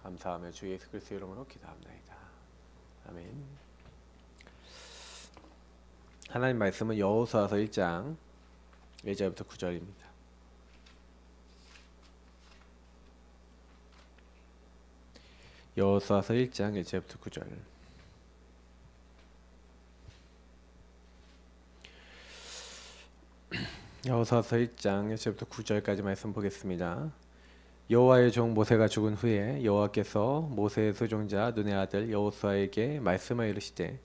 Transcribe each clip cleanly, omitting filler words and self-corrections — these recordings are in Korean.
감사하며 주 예수 그리스도 이름으로 기도합니다. 아멘. 하나님 말씀은 여호수아서 1장 1절부터 9절입니다. 여호수아서 1장 1절부터 9절. 여호수아서 1장 1절부터 9절까지 말씀 보겠습니다. 여호와의 종 모세가 죽은 후에 여호와께서 모세의 수종자 눈의 아들 여호수아에게 말씀을 이르시되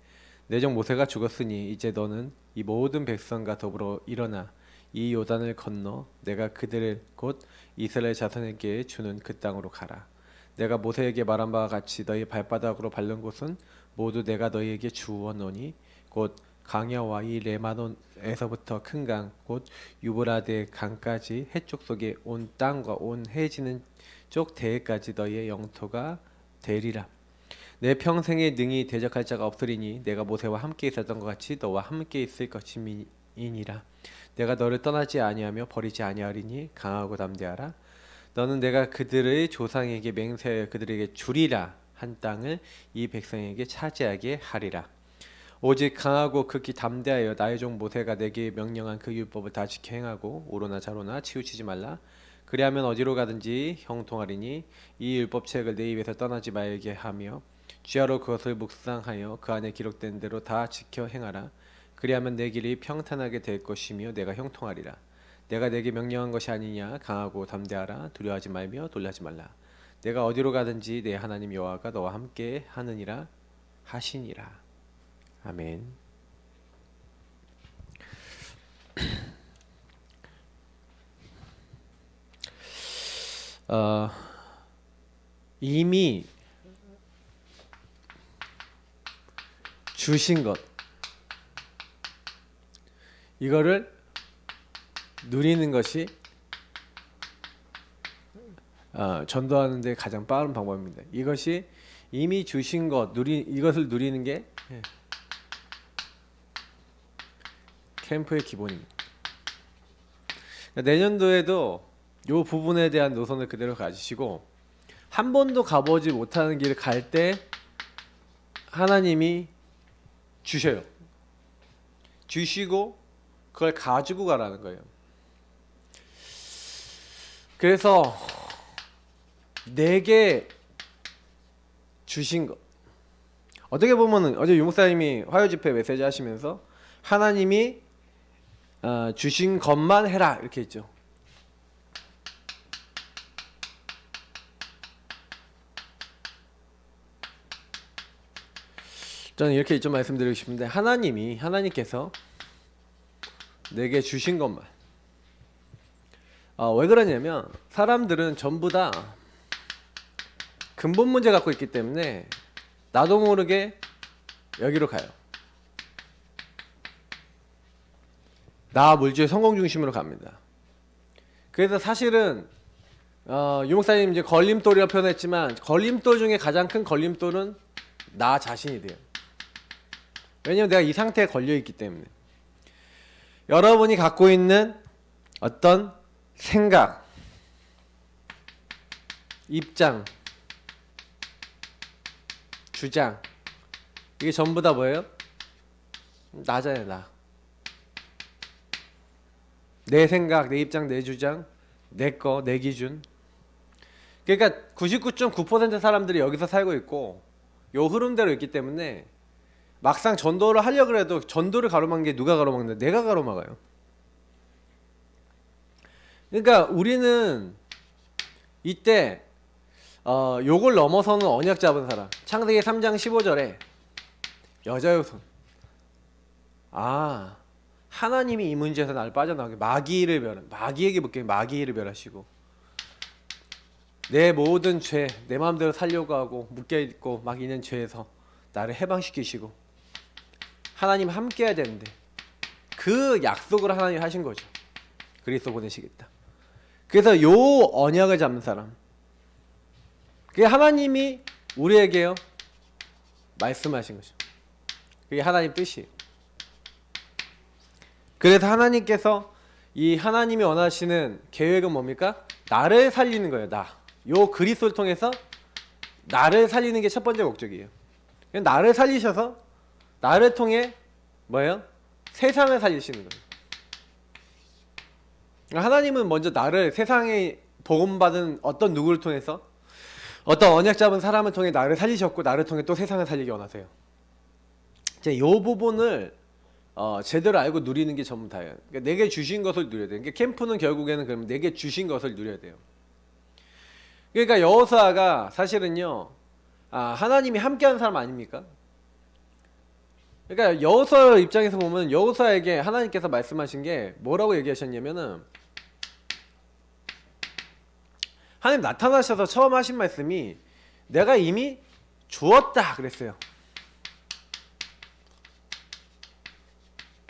내 종 모세가 죽었으니 이제 너는 이 모든 백성과 더불어 일어나 이 요단을 건너 내가 그들을 곧 이스라엘 자손에게 주는 그 땅으로 가라. 내가 모세에게 말한 바와 같이 너희 발바닥으로 밟는 곳은 모두 내가 너희에게 주었노니 곧 강야와 이 레바논에서부터 큰 강 곧 유브라데 강까지 해쪽 속에 온 땅과 온 해지는 쪽 대해까지 너희의 영토가 되리라. 내 평생에 능히 대적할 자가 없으리니 내가 모세와 함께 있었던 것 같이 너와 함께 있을 것임이니라. 내가 너를 떠나지 아니하며 버리지 아니하리니 강하고 담대하라. 너는 내가 그들의 조상에게 맹세하여 그들에게 주리라 한 땅을 이 백성에게 차지하게 하리라. 오직 강하고 극히 담대하여 나의 종 모세가 내게 명령한 그 율법을 다 지켜 행하고 오로나 좌로나 치우치지 말라. 그리하면 어디로 가든지 형통하리니 이 율법책을 내 입에서 떠나지 말게 하며 주야로 그것을 묵상하여 그 안에 기록된 대로 다 지켜 행하라. 그리하면 내 길이 평탄하게 될 것이며 내가 형통하리라. 내가 내게 명령한 것이 아니냐. 강하고 담대하라. 두려워하지 말며 놀라지 말라. 내가 어디로 가든지 내 하나님 여호와가 너와 함께 하느니라 하시니라. 아멘. 이미 주신 것 이거를 누리는 것이 전도하는 데 가장 빠른 방법입니다. 이것이 이미 주신 것 이것을 누리는 게 캠프의 기본입니다. 내년도에도 이 부분에 대한 노선을 그대로 가지시고 한 번도 가보지 못하는 길을 갈 때 하나님이 주셔요. 주시고 그걸 가지고 가라는 거예요. 그래서 내게 주신 것 어떻게 보면은 어제 유목사님이 화요집회 메시지 하시면서 하나님이 주신 것만 해라 이렇게 했죠. 저는 이렇게 좀 말씀드리고 싶은데 하나님께서 내게 주신 것만 왜 그러냐면 사람들은 전부 다 근본 문제 갖고 있기 때문에 나도 모르게 여기로 가요. 나 물질 성공 중심으로 갑니다. 그래서 사실은 유목사님 이제 걸림돌이라고 표현했지만 걸림돌 중에 가장 큰 걸림돌은 나 자신이 돼요. 왜냐면 내가 이 상태에 걸려 있기 때문에. 여러분이 갖고 있는 어떤 생각, 입장, 주장 이게 전부 다 뭐예요? 나잖아요. 나. 내 생각, 내 입장, 내 주장, 내 거, 내 기준. 그러니까 99.9% 사람들이 여기서 살고 있고 요 흐름대로 있기 때문에 막상 전도를 하려고 해도 전도를 가로막는 게 누가 가로막는데 내가 가로막아요. 그러니까 우리는 이때 요걸 넘어서는 언약 잡은 사람 창세기 3장 15절에 여자의 손 하나님이 이 문제에서 나를 빠져나가게 마귀에게 묶여 마귀를 멸하시고 내 모든 죄 내 마음대로 살려고 하고 묶여있고 막 있는 죄에서 나를 해방시키시고 하나님 함께 해야 되는데 그 약속을 하나님이 하신 거죠. 그리스도 보내시겠다. 그래서 요 언약을 잡는 사람 그게 하나님이 우리에게요 말씀하신 거죠. 그게 하나님 뜻이에요. 그래서 하나님께서 이 하나님이 원하시는 계획은 뭡니까? 나를 살리는 거예요. 요 그리스도를 통해서 나를 살리는 게 첫 번째 목적이에요. 나를 살리셔서 나를 통해 뭐예요? 세상을 살리시는 거예요. 하나님은 먼저 나를 세상에 복음받은 어떤 누구를 통해서 어떤 언약 잡은 사람을 통해 나를 살리셨고 나를 통해 또 세상을 살리기 원하세요. 이제 이 부분을 제대로 알고 누리는 게 전부 다예요. 그러니까 내게 주신 것을 누려야 돼요. 그러니까 캠프는 결국에는 그러면 내게 주신 것을 누려야 돼요. 그러니까 여호수아가 사실은요, 하나님이 함께하는 사람 아닙니까? 그러니까 여호수아 입장에서 보면 여호수아에게 하나님께서 말씀하신 게 뭐라고 얘기하셨냐면은, 하나님 나타나셔서 처음 하신 말씀이 내가 이미 주었다 그랬어요.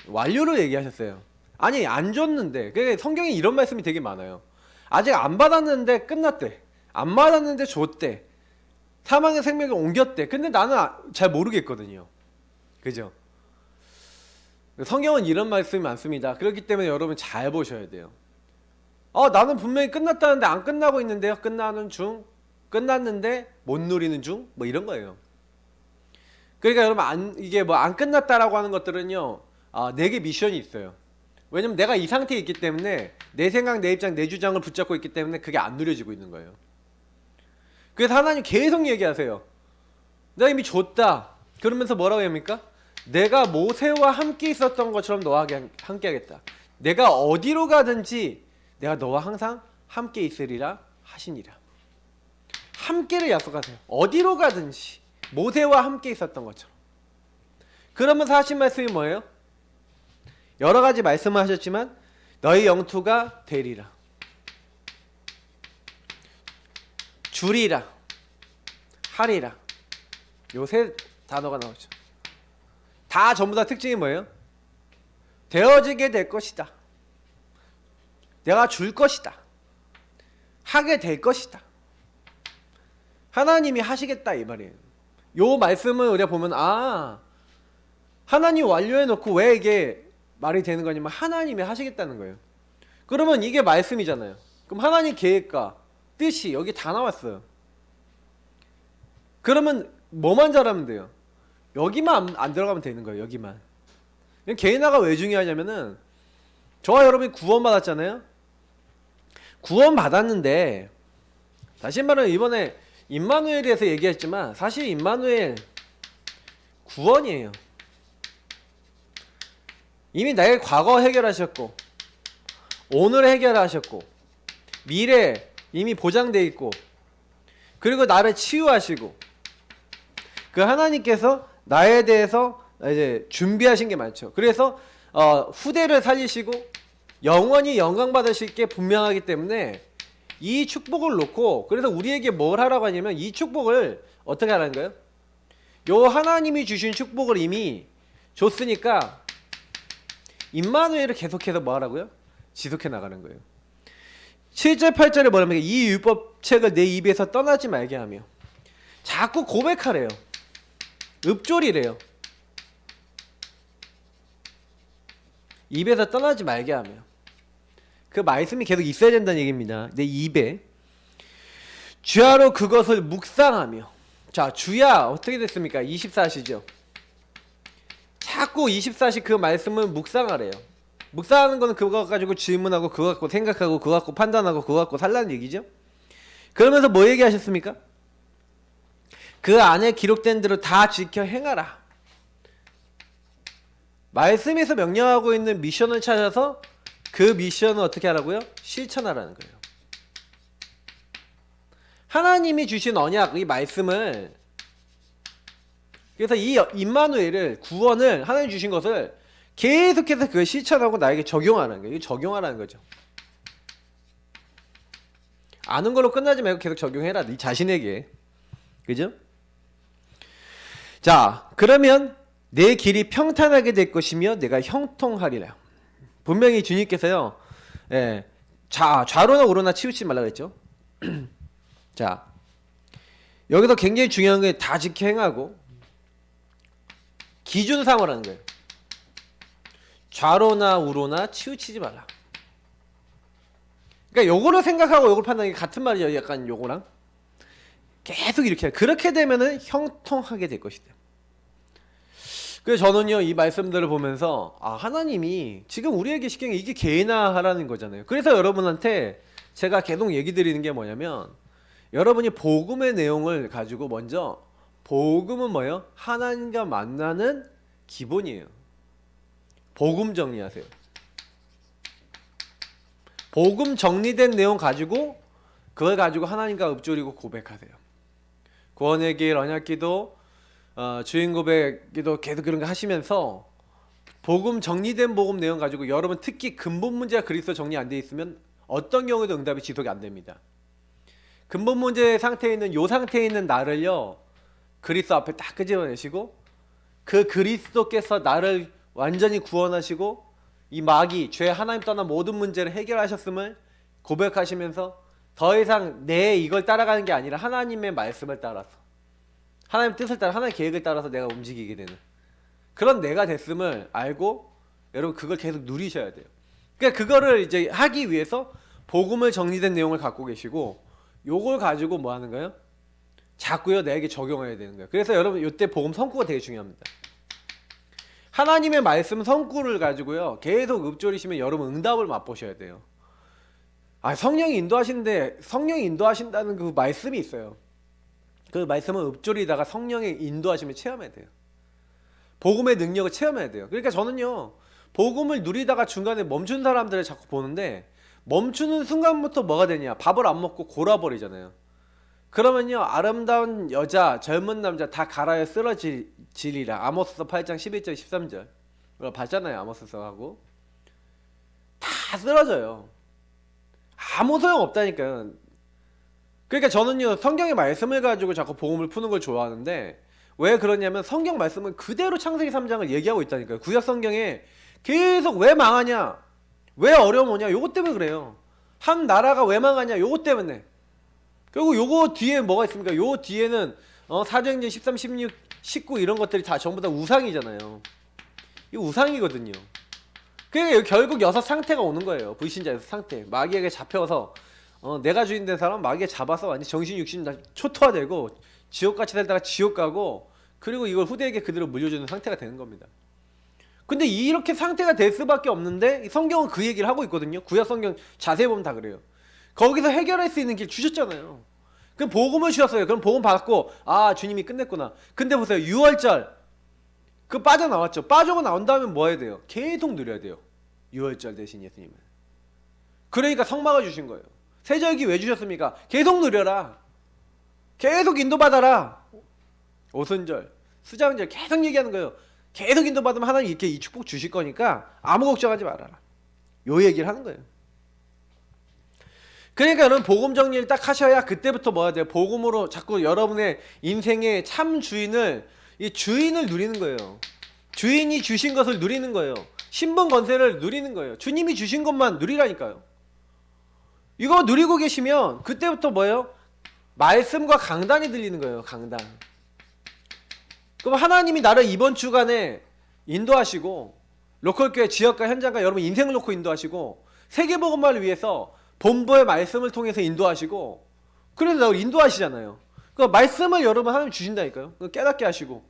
완료로 얘기하셨어요. 아니 안 줬는데. 그러니까 성경에 이런 말씀이 되게 많아요. 아직 안 받았는데 끝났대. 안 받았는데 줬대. 사망의 생명을 옮겼대. 근데 나는 잘 모르겠거든요. 그죠? 성경은 이런 말씀이 많습니다. 그렇기 때문에 여러분 잘 보셔야 돼요. 나는 분명히 끝났다는데 안 끝나고 있는데요. 끝나는 중, 끝났는데 못 누리는 중, 뭐 이런 거예요. 그러니까 여러분 이게 뭐 안 끝났다라고 하는 것들은요, 내게 미션이 있어요. 왜냐면 내가 이 상태에 있기 때문에 내 생각, 내 입장, 내 주장을 붙잡고 있기 때문에 그게 안 누려지고 있는 거예요. 그래서 하나님 계속 얘기하세요. 내가 이미 줬다. 그러면서 뭐라고 합니까? 내가 모세와 함께 있었던 것처럼 너와 함께 하겠다. 내가 어디로 가든지 내가 너와 항상 함께 있으리라 하시니라. 함께를 약속하세요. 어디로 가든지 모세와 함께 있었던 것처럼. 그러면서 하신 말씀이 뭐예요? 여러 가지 말씀을 하셨지만 너희 영토가 되리라, 주리라, 하리라. 요 세 단어가 나오죠. 다 전부 다 특징이 뭐예요? 되어지게 될 것이다. 내가 줄 것이다. 하게 될 것이다. 하나님이 하시겠다 이 말이에요. 요 말씀을 우리가 보면 하나님 완료해 놓고 왜 이게 말이 되는 거냐면 하나님이 하시겠다는 거예요. 그러면 이게 말씀이잖아요. 그럼 하나님 계획과 뜻이 여기 다 나왔어요. 그러면 뭐만 잘하면 돼요? 여기만 안 들어가면 되는 거예요. 여기만. 개인화가 왜 중요하냐면은 저와 여러분이 구원 받았잖아요. 구원 받았는데 다시 말하면 이번에 임마누엘에서 얘기했지만 사실 임마누엘 구원이에요. 이미 나의 과거 해결하셨고 오늘 해결하셨고 미래 이미 보장돼 있고 그리고 나를 치유하시고 그 하나님께서 나에 대해서 이제 준비하신 게 많죠. 그래서 후대를 살리시고 영원히 영광 받으실 게 분명하기 때문에 이 축복을 놓고 그래서 우리에게 뭘 하라고 하냐면 이 축복을 어떻게 하라는 거예요? 요 하나님이 주신 축복을 이미 줬으니까 임마누엘을 계속해서 뭐 하라고요? 지속해 나가는 거예요. 7절 8절에 뭐라면 이 율법책을 내 입에서 떠나지 말게 하며 자꾸 고백하래요. 읊조리래요. 입에서 떠나지 말게 하며 그 말씀이 계속 있어야 된다는 얘기입니다. 내 입에 주야로 그것을 묵상하며. 자, 주야 어떻게 됐습니까? 24시죠. 자꾸 24시 그 말씀을 묵상하래요. 묵상하는 거는 그거 가지고 질문하고 그거 갖고 생각하고 그거 갖고 판단하고 그거 갖고 살라는 얘기죠. 그러면서 뭐 얘기하셨습니까? 그 안에 기록된 대로 다 지켜 행하라. 말씀에서 명령하고 있는 미션을 찾아서 그 미션을 어떻게 하라고요? 실천하라는 거예요. 하나님이 주신 언약, 이 말씀을, 그래서 이 임마누엘을, 구원을 하나님 주신 것을 계속해서 그걸 실천하고 나에게 적용하라는 거예요. 이거 적용하라는 거죠. 아는 걸로 끝나지 말고 계속 적용해라. 네 자신에게. 그죠? 자, 그러면 내 길이 평탄하게 될 것이며 내가 형통하리라. 분명히 주님께서요, 좌로나 우로나 치우치지 말라 그랬죠. 자, 여기서 굉장히 중요한 게 다 지켜 행하고 기준 삼으라는 거예요. 좌로나 우로나 치우치지 말라. 그러니까 요거를 생각하고 요걸 판단하는 게 같은 말이에요. 약간 요거랑. 계속 이렇게 그렇게 되면은 형통하게 될 것이다. 그래서 저는요 이 말씀들을 보면서 하나님이 지금 우리에게 시킨 게 이게 개인화하라는 거잖아요. 그래서 여러분한테 제가 계속 얘기 드리는 게 뭐냐면, 여러분이 복음의 내용을 가지고 먼저, 복음은 뭐예요? 하나님과 만나는 기본이에요. 복음 정리하세요. 복음 정리된 내용 가지고 그걸 가지고 하나님과 읊조리고 고백하세요. 구원의 길, 언약기도, 주인 고백기도 계속 그런 거 하시면서 복음 정리된 복음 내용 가지고, 여러분 특히 근본 문제가 그리스도 정리 안 돼 있으면 어떤 경우에도 응답이 지속이 안 됩니다. 근본 문제의 상태에 있는 요 상태에 있는 나를요 그리스도 앞에 딱 끄집어내시고, 그 그리스도께서 나를 완전히 구원하시고 이 마귀 죄 하나님 떠난 모든 문제를 해결하셨음을 고백하시면서 더 이상 내 이걸 따라가는 게 아니라 하나님의 말씀을 따라서, 하나님 뜻을 따라, 하나님의 계획을 따라서 내가 움직이게 되는 그런 내가 됐음을 알고, 여러분 그걸 계속 누리셔야 돼요. 그러니까 그거를 이제 하기 위해서 복음을 정리된 내용을 갖고 계시고, 요걸 가지고 뭐 하는 거예요? 자꾸요 내게 적용해야 되는 거예요. 그래서 여러분 이때 복음 성구가 되게 중요합니다. 하나님의 말씀 성구를 가지고요 계속 읊조리시면 여러분 응답을 맛보셔야 돼요. 성령이 인도하시는데, 성령이 인도하신다는 그 말씀이 있어요. 그 말씀은 읊조리다가 성령의 인도하심을 체험해야 돼요. 복음의 능력을 체험해야 돼요. 그러니까 저는요 복음을 누리다가 중간에 멈춘 사람들을 자꾸 보는데, 멈추는 순간부터 뭐가 되냐, 밥을 안 먹고 골아버리잖아요. 그러면요 아름다운 여자, 젊은 남자 다 갈아여 쓰러지리라. 아모스서 8장 11절 13절 봤잖아요. 아모스서하고 다 쓰러져요. 아무 소용 없다니까요. 그러니까 저는요 성경의 말씀을 가지고 자꾸 복음을 푸는 걸 좋아하는데, 왜 그러냐면 성경 말씀은 그대로 창세기 3장을 얘기하고 있다니까요. 구약 성경에 계속 왜 망하냐, 왜 어려움 오냐, 요것 때문에 그래요. 한 나라가 왜 망하냐, 요것 때문에. 결국 요거 뒤에 뭐가 있습니까? 요 뒤에는 사도행전 13, 16, 19 이런 것들이 다 전부 다 우상이잖아요. 이거 우상이거든요. 그러니까 결국 6 상태가 오는 거예요. 불신자 6 상태. 마귀에게 잡혀서 내가 주인 된 사람 마귀에 잡아서 완전 정신 육신 다 초토화되고 지옥같이 살다가 지옥 가고, 그리고 이걸 후대에게 그대로 물려주는 상태가 되는 겁니다. 근데 이렇게 상태가 될 수밖에 없는데 성경은 그 얘기를 하고 있거든요. 구약 성경 자세히 보면 다 그래요. 거기서 해결할 수 있는 길 주셨잖아요. 그럼 복음을 주셨어요. 그럼 복음 받고 주님이 끝냈구나. 근데 보세요, 6월절 그 빠져나왔죠. 빠져고 나온 다음에 뭐 해야 돼요? 계속 누려야 돼요. 6월절 대신 예수님은. 그러니까 성막을 주신 거예요. 세절기 왜 주셨습니까? 계속 누려라. 계속 인도받아라. 오순절, 수장절 계속 얘기하는 거예요. 계속 인도받으면 하나님 이렇게 이 축복 주실 거니까 아무 걱정하지 말아라. 요 얘기를 하는 거예요. 그러니까 여러분 복음 정리를 딱 하셔야 그때부터 뭐 해야 돼요? 복음으로 자꾸 여러분의 인생의 참 주인을, 이 주인을 누리는 거예요. 주인이 주신 것을 누리는 거예요. 신분 권세를 누리는 거예요. 주님이 주신 것만 누리라니까요. 이거 누리고 계시면 그때부터 뭐예요? 말씀과 강단이 들리는 거예요. 강단. 그럼 하나님이 나를 이번 주간에 인도하시고, 로컬교회 지역과 현장과 여러분 인생을 놓고 인도하시고, 세계복음화를 위해서 본부의 말씀을 통해서 인도하시고, 그래서 나를 인도하시잖아요. 그 말씀을 여러분 하나님 주신다니까요. 깨닫게 하시고,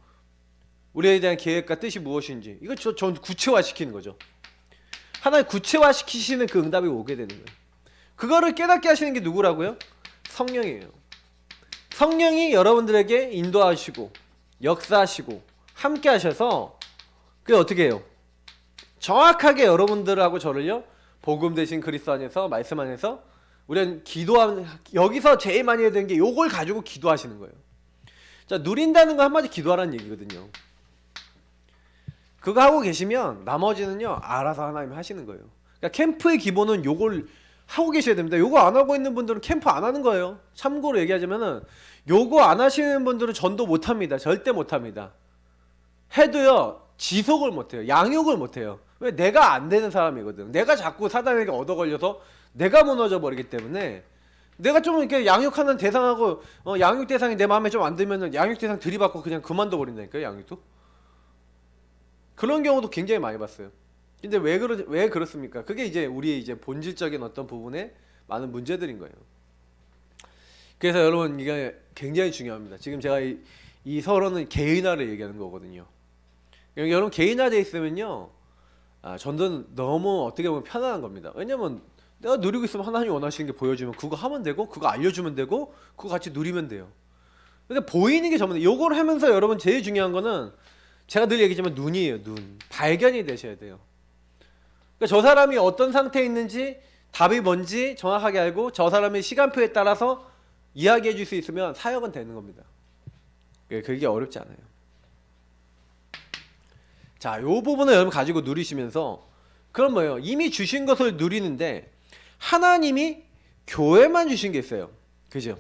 우리에 대한 계획과 뜻이 무엇인지 이거 전 구체화시키는 거죠. 하나님 구체화시키시는 그 응답이 오게 되는 거예요. 그거를 깨닫게 하시는 게 누구라고요? 성령이에요. 성령이 여러분들에게 인도하시고 역사하시고 함께 하셔서 그게 어떻게 해요? 정확하게 여러분들하고 저를요 복음 대신 그리스도 안에서, 말씀 안에서 우리는 기도하는, 여기서 제일 많이 해야 되는 게 요걸 가지고 기도하시는 거예요. 자, 누린다는 거 한마디 기도하라는 얘기거든요. 그거 하고 계시면 나머지는요 알아서 하나님 하시는 거예요. 그러니까 캠프의 기본은 요걸 하고 계셔야 됩니다. 요거 안 하고 있는 분들은 캠프 안 하는 거예요. 참고로 얘기하자면은 요거 안 하시는 분들은 전도 못 합니다. 절대 못 합니다. 해도요 지속을 못 해요. 양육을 못 해요. 왜? 내가 안 되는 사람이거든. 내가 자꾸 사단에게 얻어 걸려서 내가 무너져 버리기 때문에, 내가 좀 이렇게 양육하는 대상하고 양육 대상이 내 마음에 좀 안 들면은 양육 대상 들이받고 그냥 그만둬 버린다니까요. 양육도. 그런 경우도 굉장히 많이 봤어요. 근데 왜 그렇습니까? 그게 이제 우리의 이제 본질적인 어떤 부분에 많은 문제들인 거예요. 그래서 여러분 이게 굉장히 중요합니다. 지금 제가 이 서론은 개인화를 얘기하는 거거든요. 여러분 개인화돼 있으면요, 전도는 너무 어떻게 보면 편안한 겁니다. 왜냐면 내가 누리고 있으면 하나님이 원하시는 게 보여주면 그거 하면 되고, 그거 알려주면 되고, 그거 같이 누리면 돼요. 그러니까 보이는 게 전부. 요걸 하면서 여러분 제일 중요한 거는 제가 늘 얘기하지만 눈이에요. 눈. 발견이 되셔야 돼요. 그러니까 저 사람이 어떤 상태에 있는지, 답이 뭔지 정확하게 알고 저 사람의 시간표에 따라서 이야기해 줄 수 있으면 사역은 되는 겁니다. 그게 어렵지 않아요. 자, 요 부분을 여러분 가지고 누리시면서, 그럼 뭐예요? 이미 주신 것을 누리는데 하나님이 교회만 주신 게 있어요. 그죠?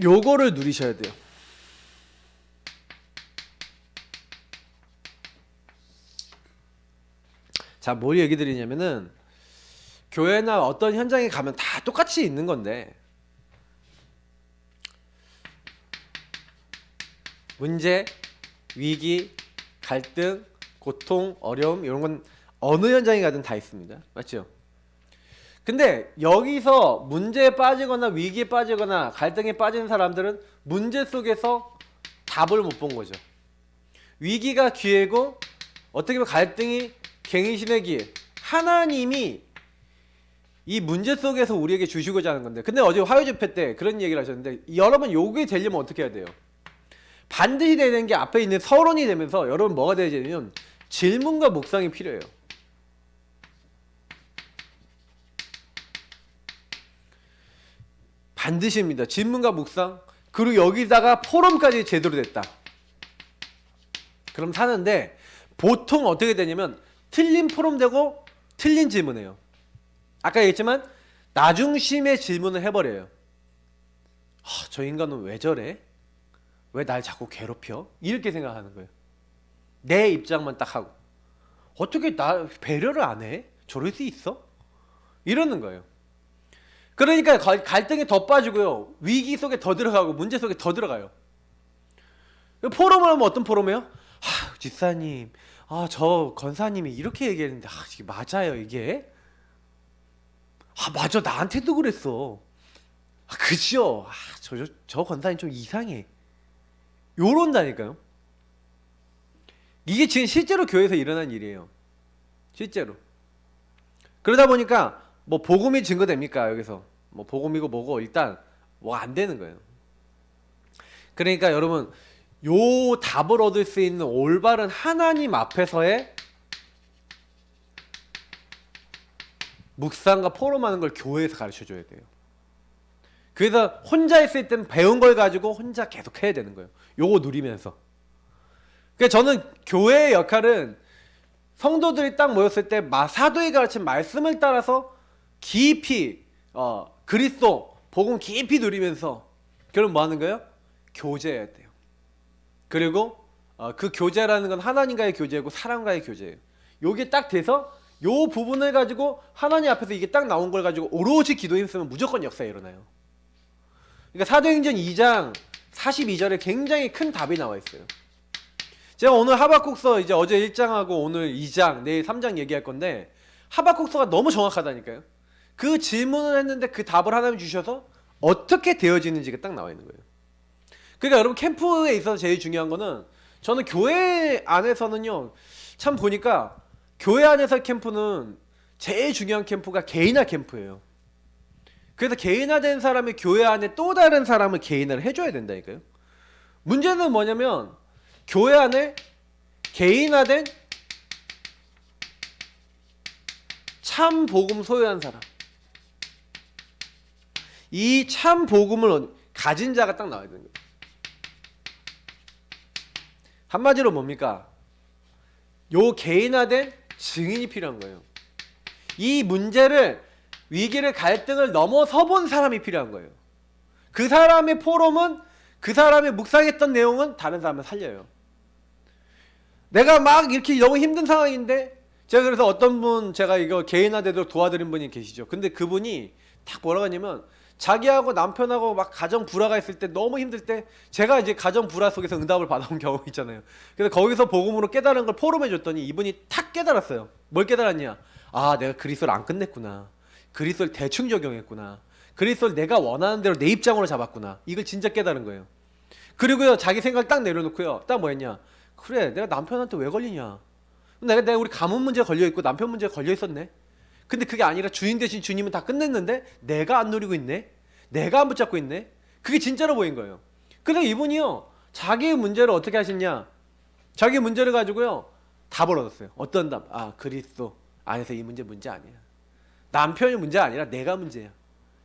요거를 누리셔야 돼요. 자, 뭘 얘기 드리냐면은, 교회나 어떤 현장에 가면 다 똑같이 있는 건데, 문제, 위기, 갈등, 고통, 어려움, 이런 건 어느 현장에 가든 다 있습니다. 맞죠? 근데 여기서 문제에 빠지거나 위기에 빠지거나 갈등에 빠진 사람들은 문제 속에서 답을 못 본 거죠. 위기가 기회고, 어떻게 보면 갈등이 갱신의 기회. 하나님이 이 문제 속에서 우리에게 주시고자 하는 건데, 근데 어제 화요 집회 때 그런 얘기를 하셨는데, 여러분 요게 되려면 어떻게 해야 돼요? 반드시 되는 게 앞에 있는 서론이 되면서 여러분 뭐가 돼야 되냐면 질문과 묵상이 필요해요. 반드시입니다. 질문과 묵상, 그리고 여기다가 포럼까지 제대로 됐다. 그럼 사는데, 보통 어떻게 되냐면 틀린 포럼 되고 틀린 질문해요. 아까 얘기했지만 나중심의 질문을 해버려요. 저 인간은 왜 저래? 왜 날 자꾸 괴롭혀? 이렇게 생각하는 거예요. 내 입장만 딱 하고, 어떻게 나 배려를 안 해? 저럴 수 있어? 이러는 거예요. 그러니까 갈등에 더 빠지고요, 위기 속에 더 들어가고 문제 속에 더 들어가요. 포럼을 하면 어떤 포럼이에요? 집사님, 저 권사님이 이렇게 얘기했는데 이게 맞아요 이게? 맞아, 나한테도 그랬어. 그죠? 저 권사님 좀 이상해. 요런다니까요. 이게 지금 실제로 교회에서 일어난 일이에요. 실제로. 그러다 보니까 뭐 복음이 증거됩니까? 여기서 뭐 복음이고 뭐고 일단 뭐 안 되는 거예요. 그러니까 여러분, 요 답을 얻을 수 있는 올바른 하나님 앞에서의 묵상과 포럼하는 걸 교회에서 가르쳐줘야 돼요. 그래서 혼자 있을 때는 배운 걸 가지고 혼자 계속 해야 되는 거예요. 요거 누리면서. 그러니까 저는 교회의 역할은 성도들이 딱 모였을 때 사도의 가르친 말씀을 따라서 깊이 그리스도 복음 깊이 누리면서, 그럼 뭐 하는 거예요? 교제해야 돼요. 그리고 그 교제라는 건 하나님과의 교제고 사람과의 교제예요. 요게 딱 돼서 요 부분을 가지고 하나님 앞에서 이게 딱 나온 걸 가지고 오로지 기도 힘쓰면 무조건 역사가 일어나요. 그러니까 사도행전 2장 42절에 굉장히 큰 답이 나와 있어요. 제가 오늘 하박국서 이제 어제 1장하고 오늘 2장, 내일 3장 얘기할 건데, 하박국서가 너무 정확하다니까요. 그 질문을 했는데 그 답을 하나님 주셔서 어떻게 되어지는지가 딱 나와 있는 거예요. 그러니까 여러분, 캠프에 있어서 제일 중요한 거는, 저는 교회 안에서는요, 참 보니까 교회 안에서 캠프는 제일 중요한 캠프가 개인화 캠프예요. 그래서 개인화된 사람이 교회 안에 또 다른 사람을 개인화를 해줘야 된다니까요. 문제는 뭐냐면, 교회 안에 개인화된 참 복음 소유한 사람, 이 참 복음을 가진 자가 딱 나와야 되는 거예요. 한마디로 뭡니까? 요 개인화된 증인이 필요한 거예요. 이 문제를, 위기를, 갈등을 넘어서 본 사람이 필요한 거예요. 그 사람의 포럼은, 그 사람의 묵상했던 내용은 다른 사람을 살려요. 내가 막 이렇게 너무 힘든 상황인데, 제가 그래서 어떤 분, 제가 이거 개인화되도록 도와드린 분이 계시죠. 근데 그분이 딱 뭐라고 하냐면, 자기하고 남편하고 막 가정 불화가 있을 때 너무 힘들 때 제가 이제 가정 불화 속에서 응답을 받아온 경우 있잖아요. 그래서 거기서 복음으로 깨달은 걸 포럼해 줬더니 이분이 탁 깨달았어요. 뭘 깨달았냐? 아, 내가 그리스도를 안 끝냈구나. 그리스도를 대충 적용했구나. 그리스도를 내가 원하는 대로 내 입장으로 잡았구나. 이걸 진짜 깨달은 거예요. 그리고요, 자기 생각 딱 내려놓고요. 딱 뭐 했냐? 그래, 내가 남편한테 왜 걸리냐? 내가 우리 가문 문제가 걸려있고 남편 문제가 걸려있었네. 근데 그게 아니라 주인 대신 주님은 다 끝냈는데 내가 안 누리고 있네. 내가 안 붙잡고 있네. 그게 진짜로 보인 거예요. 그래서 이분이요, 자기의 문제를 어떻게 하셨냐? 자기 문제를 가지고요 답을 얻었어요. 어떤 답? 아, 그리스도 안에서 이 문제 아니야. 남편이 문제가 아니라 내가 문제야.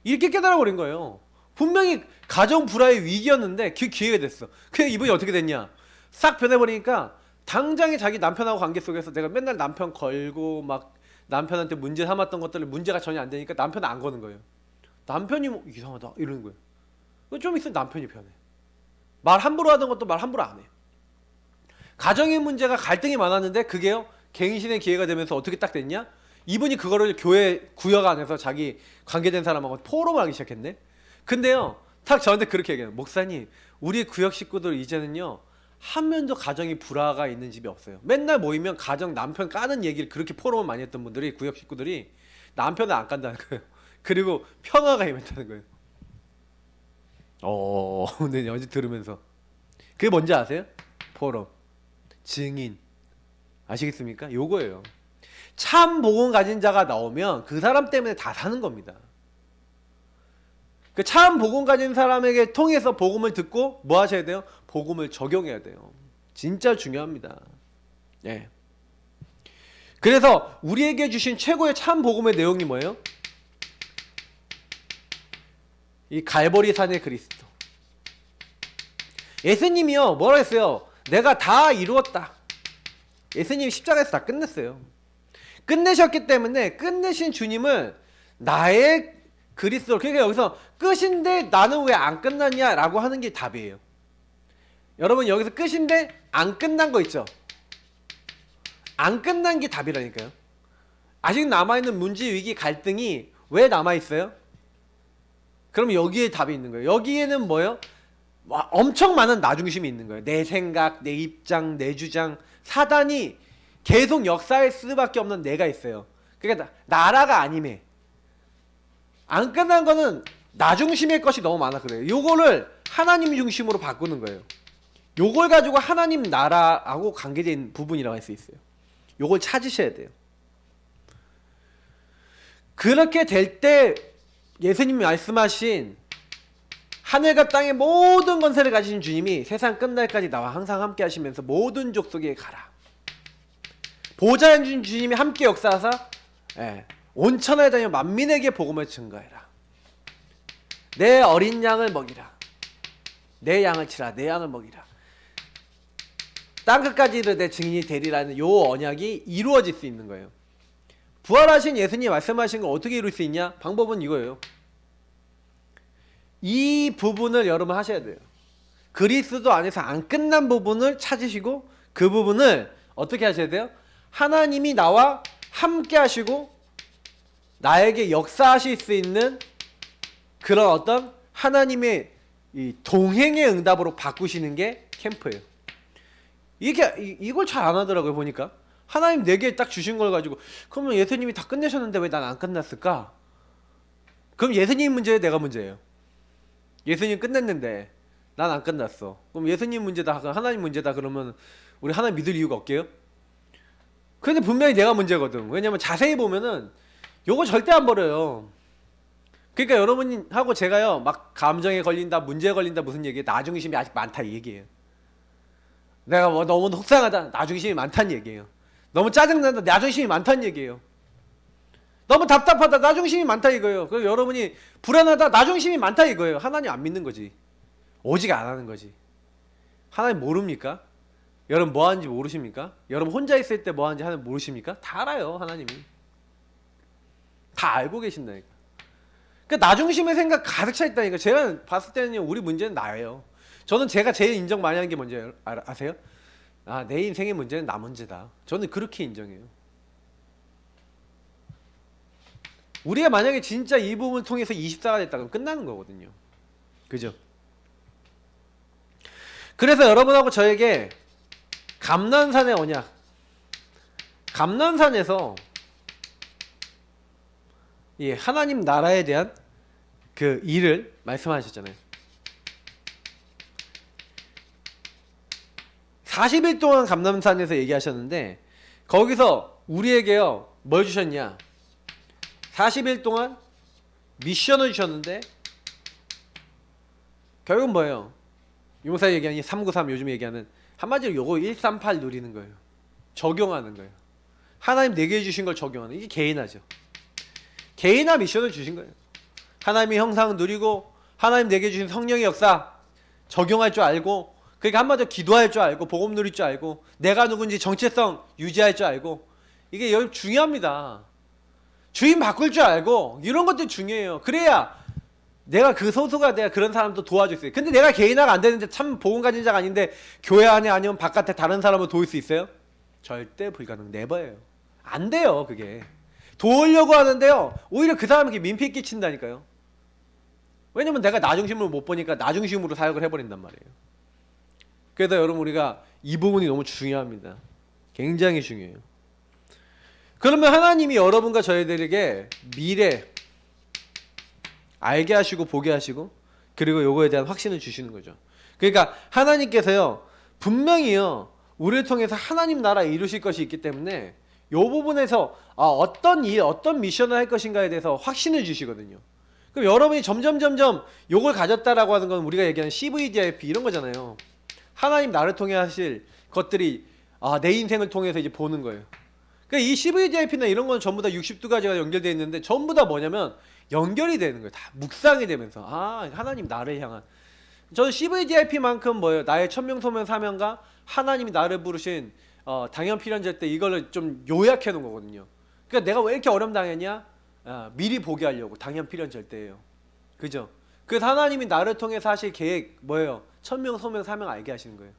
이렇게 깨달아 버린 거예요. 분명히 가정 불화의 위기였는데 그 기회가 됐어. 그래서 이분이 어떻게 됐냐? 싹 변해버리니까 당장에 자기 남편하고 관계 속에서 내가 맨날 남편 걸고 막 남편한테 문제 삼았던 것들을 문제가 전혀 안 되니까 남편은 안 거는 거예요. 남편이 뭐 이상하다 이러는 거예요. 좀 있으면 남편이 변해. 말 함부로 하던 것도 말 함부로 안 해. 가정의 문제가 갈등이 많았는데 그게요 갱신의 기회가 되면서 어떻게 딱 됐냐? 이분이 그거를 교회 구역 안에서 자기 관계된 사람하고 포럼을 하기 시작했네. 근데요 딱 저한테 그렇게 얘기해요. 목사님, 우리 구역 식구들 이제는요 한 명도 가정이 불화가 있는 집이 없어요. 맨날 모이면 가정 남편 까는 얘기를 그렇게 포럼을 많이 했던 분들이, 구역 식구들이 남편을 안 깐다는 거예요. 그리고 평화가 임했다는 거예요. 근데 어제 들으면서 그게 뭔지 아세요? 포럼, 증인, 아시겠습니까? 요거예요. 참 복음 가진 자가 나오면 그 사람 때문에 다 사는 겁니다. 그 참 복음 가진 사람에게 통해서 복음을 듣고 뭐 하셔야 돼요? 복음을 적용해야 돼요. 진짜 중요합니다. 예. 그래서 우리에게 주신 최고의 참 복음의 내용이 뭐예요? 이 갈보리 산의 그리스도. 예수님이요 뭐라 했어요? 내가 다 이루었다. 예수님이 십자가에서 다 끝냈어요. 끝내셨기 때문에 끝내신 주님을 나의 그리스도. 그러니까 여기서 끝인데 나는 왜 안 끝났냐라고 하는 게 답이에요. 여러분 여기서 끝인데 안 끝난 거 있죠? 안 끝난 게 답이라니까요. 아직 남아있는 문제, 위기, 갈등이 왜 남아있어요? 그럼 여기에 답이 있는 거예요. 여기에는 뭐예요? 엄청 많은 나중심이 있는 거예요. 내 생각, 내 입장, 내 주장. 사단이 계속 역사할 수밖에 없는 내가 있어요. 그러니까 나라가 아님에 안 끝난 거는 나 중심의 것이 너무 많아 그래요. 요거를 하나님 중심으로 바꾸는 거예요. 요걸 가지고 하나님 나라하고 관계된 부분이라고 할 수 있어요. 요걸 찾으셔야 돼요. 그렇게 될 때 예수님이 말씀하신 하늘과 땅의 모든 권세를 가지신 주님이 세상 끝날까지 나와 항상 함께 하시면서 모든 족속에 가라. 보좌에 앉은 주님이 함께 역사하사 온 천하에 다니며 만민에게 복음을 증거해라. 내 어린 양을 먹이라. 내 양을 치라. 내 양을 먹이라. 땅끝까지 이르되 증인이 되리라는 요 언약이 이루어질 수 있는 거예요. 부활하신 예수님이 말씀하신 걸 어떻게 이룰 수 있냐? 방법은 이거예요. 이 부분을 여러분 하셔야 돼요. 그리스도 안에서 안 끝난 부분을 찾으시고 그 부분을 어떻게 하셔야 돼요? 하나님이 나와 함께 하시고 나에게 역사하실 수 있는 그런 어떤 하나님의 이 동행의 응답으로 바꾸시는 게 캠프예요. 이걸 잘 안 하더라고요. 보니까 하나님 내게 딱 주신 걸 가지고 그러면 예수님이 다 끝내셨는데 왜 난 안 끝났을까? 그럼 예수님 문제예요? 내가 문제예요? 예수님 끝냈는데 난 안 끝났어. 그럼 예수님 문제다, 하나님 문제다 그러면 우리 하나님 믿을 이유가 없게요? 근데 분명히 내가 문제거든. 왜냐면 자세히 보면은 요거 절대 안 버려요. 그러니까 여러분하고 제가요 막 감정에 걸린다, 문제에 걸린다 무슨 얘기예요? 나중심이 아직 많다 이 얘기예요. 내가 뭐 너무 속상하다, 나중심이 많다는 얘기예요. 너무 짜증난다, 나중심이 많다는 얘기예요. 너무 답답하다, 나중심이 많다 이거예요. 그리고 여러분이 불안하다, 나중심이 많다 이거예요. 하나님 안 믿는 거지. 오직 안 하는 거지. 하나님 모릅니까? 여러분 뭐 하는지 모르십니까? 여러분 혼자 있을 때 뭐 하는지 하나님 모르십니까? 다 알아요. 하나님이 다 알고 계신다니까. 그러니까 나중심의 생각 가득 차 있다니까. 제가 봤을 때는 우리 문제는 나예요. 저는 제가 제일 인정 많이 하는 게 뭔지 아세요? 아, 내 인생의 문제는 나 문제다. 저는 그렇게 인정해요. 우리가 만약에 진짜 이 부분을 통해서 24가 됐다 그러면 끝나는 거거든요. 그죠? 그래서 여러분하고 저에게 감난산의 언약, 감난산에서 예, 하나님 나라에 대한 그 일을 말씀하셨잖아요. 40일 동안 감난산에서 얘기하셨는데 거기서 우리에게요 뭘 주셨냐, 40일 동안 미션을 주셨는데 결국은 뭐예요? 용사 얘기하는 393 요즘 얘기하는 한마디로 요거 138 누리는 거예요. 적용하는 거예요. 하나님 내게 주신 걸 적용하는, 이게 개인화죠. 개인화 미션을 주신 거예요. 하나님의 형상을 누리고 하나님 내게 주신 성령의 역사 적용할 줄 알고, 그러니까 한마디로 기도할 줄 알고 복음 누릴 줄 알고 내가 누군지 정체성 유지할 줄 알고, 이게 여러분 중요합니다. 주인 바꿀 줄 알고 이런 것들 중요해요. 그래야 내가 그 소수가 내가 그런 사람도 도와줄 수 있어요. 근데 내가 개인화가 안 되는데 참 복음 가진 자가 아닌데 교회 안에 아니면 바깥에 다른 사람을 도울 수 있어요? 절대 불가능. 네버예요. 안 돼요. 그게 도우려고 하는데요 오히려 그 사람에게 민폐 끼친다니까요. 왜냐면 내가 나 중심으로 못 보니까 나 중심으로 사역을 해버린단 말이에요. 그래서 여러분 우리가 이 부분이 너무 중요합니다. 굉장히 중요해요. 그러면 하나님이 여러분과 저희들에게 미래 알게 하시고 보게 하시고 그리고 요거에 대한 확신을 주시는 거죠. 그러니까 하나님께서요 분명히요 우리를 통해서 하나님 나라 이루실 것이 있기 때문에 요 부분에서 어떤 일, 어떤 미션을 할 것인가에 대해서 확신을 주시거든요. 그럼 여러분이 점점 요걸 가졌다라고 하는 건 우리가 얘기하는 CVDIP 이런 거잖아요. 하나님 나를 통해 하실 것들이 내 인생을 통해서 이제 보는 거예요. 그러니까 이 CVDIP나 이런 건 전부 다 62가지가 연결되어 있는데 전부 다 뭐냐면 연결이 되는 거예요. 다 묵상이 되면서 하나님 나를 향한, 저는 CVDIP만큼 뭐예요? 나의 천명 소명 사명과 하나님이 나를 부르신 당연 필연절 때 이거를 좀 요약해 놓은 거거든요. 그러니까 내가 왜 이렇게 어려움 당했냐? 미리 보게 하려고 당연 필연절 때예요. 그죠? 그래서 하나님이 나를 통해서 하실 계획 뭐예요? 천명 소명 사명 알게 하시는 거예요.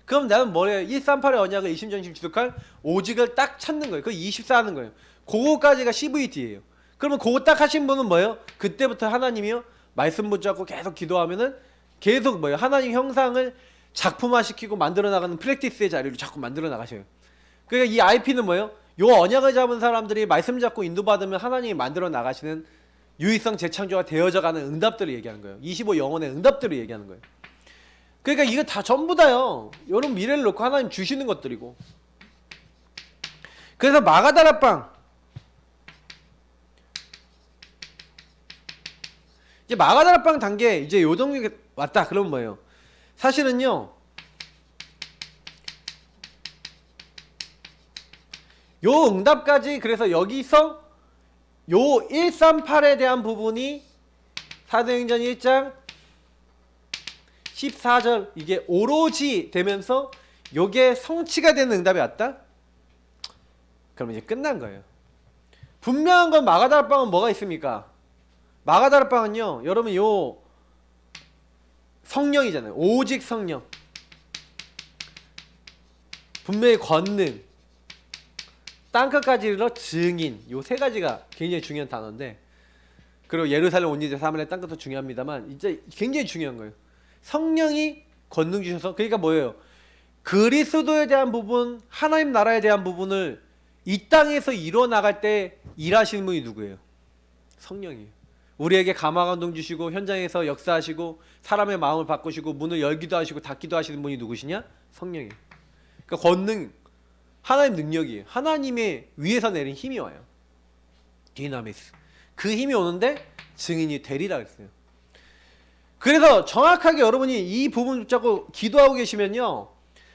그럼 나는 뭐예요? 138의 언약을 이심전심 주독할 오직을 딱 찾는 거예요. 그 24 하는 거예요. 그거까지가 CVD예요. 그러면 그거 딱 하신 분은 뭐예요? 그때부터 하나님이요 말씀 붙잡고 계속 기도하면은 계속 뭐예요? 하나님 형상을 작품화시키고 만들어 나가는 프랙티스의 자리로 자꾸 만들어 나가셔요. 그러니까 이 IP는 뭐예요? 요 언약을 잡은 사람들이 말씀 잡고 인도받으면 하나님이 만들어 나가시는 유의성 재창조가 되어져 가는 응답들을 얘기하는 거예요. 25 영혼의 응답들을 얘기하는 거예요. 그러니까 이거 다 전부 다요 여러분 미래를 놓고 하나님 주시는 것들이고, 그래서 마가다락방 이제 마가다락방 단계 이제 요 정도에 왔다 그러면 뭐예요? 사실은요 요 응답까지, 그래서 여기서 요 138에 대한 부분이 사도행전 1장 14절 이게 오로지 되면서 요게 성취가 되는 응답이 왔다? 그러면 이제 끝난 거예요. 분명한 건 마가다락방은 뭐가 있습니까? 마가다락방은요 여러분 요 성령이잖아요. 오직 성령, 분명히 권능, 땅끝까지 이르러 증인, 요 세 가지가 굉장히 중요한 단어인데, 그리고 예루살렘 온 이제 사람의 땅끝도 중요합니다만 이제 굉장히 중요한 거예요. 성령이 권능 주셔서, 그러니까 뭐예요? 그리스도에 대한 부분, 하나님 나라에 대한 부분을 이 땅에서 이뤄 나갈 때 일하시는 분이 누구예요? 성령이에요. 우리에게 감화 감동 주시고 현장에서 역사하시고 사람의 마음을 바꾸시고 문을 열기도 하시고 닫기도 하시는 분이 누구시냐? 성령이에요. 그러니까 권능, 하나님 능력이에요. 하나님의 위에서 내린 힘이 와요. 디나미스. 그 힘이 오는데 증인이 되리라 했어요. 그래서 정확하게 여러분이 이 부분 붙잡고 기도하고 계시면요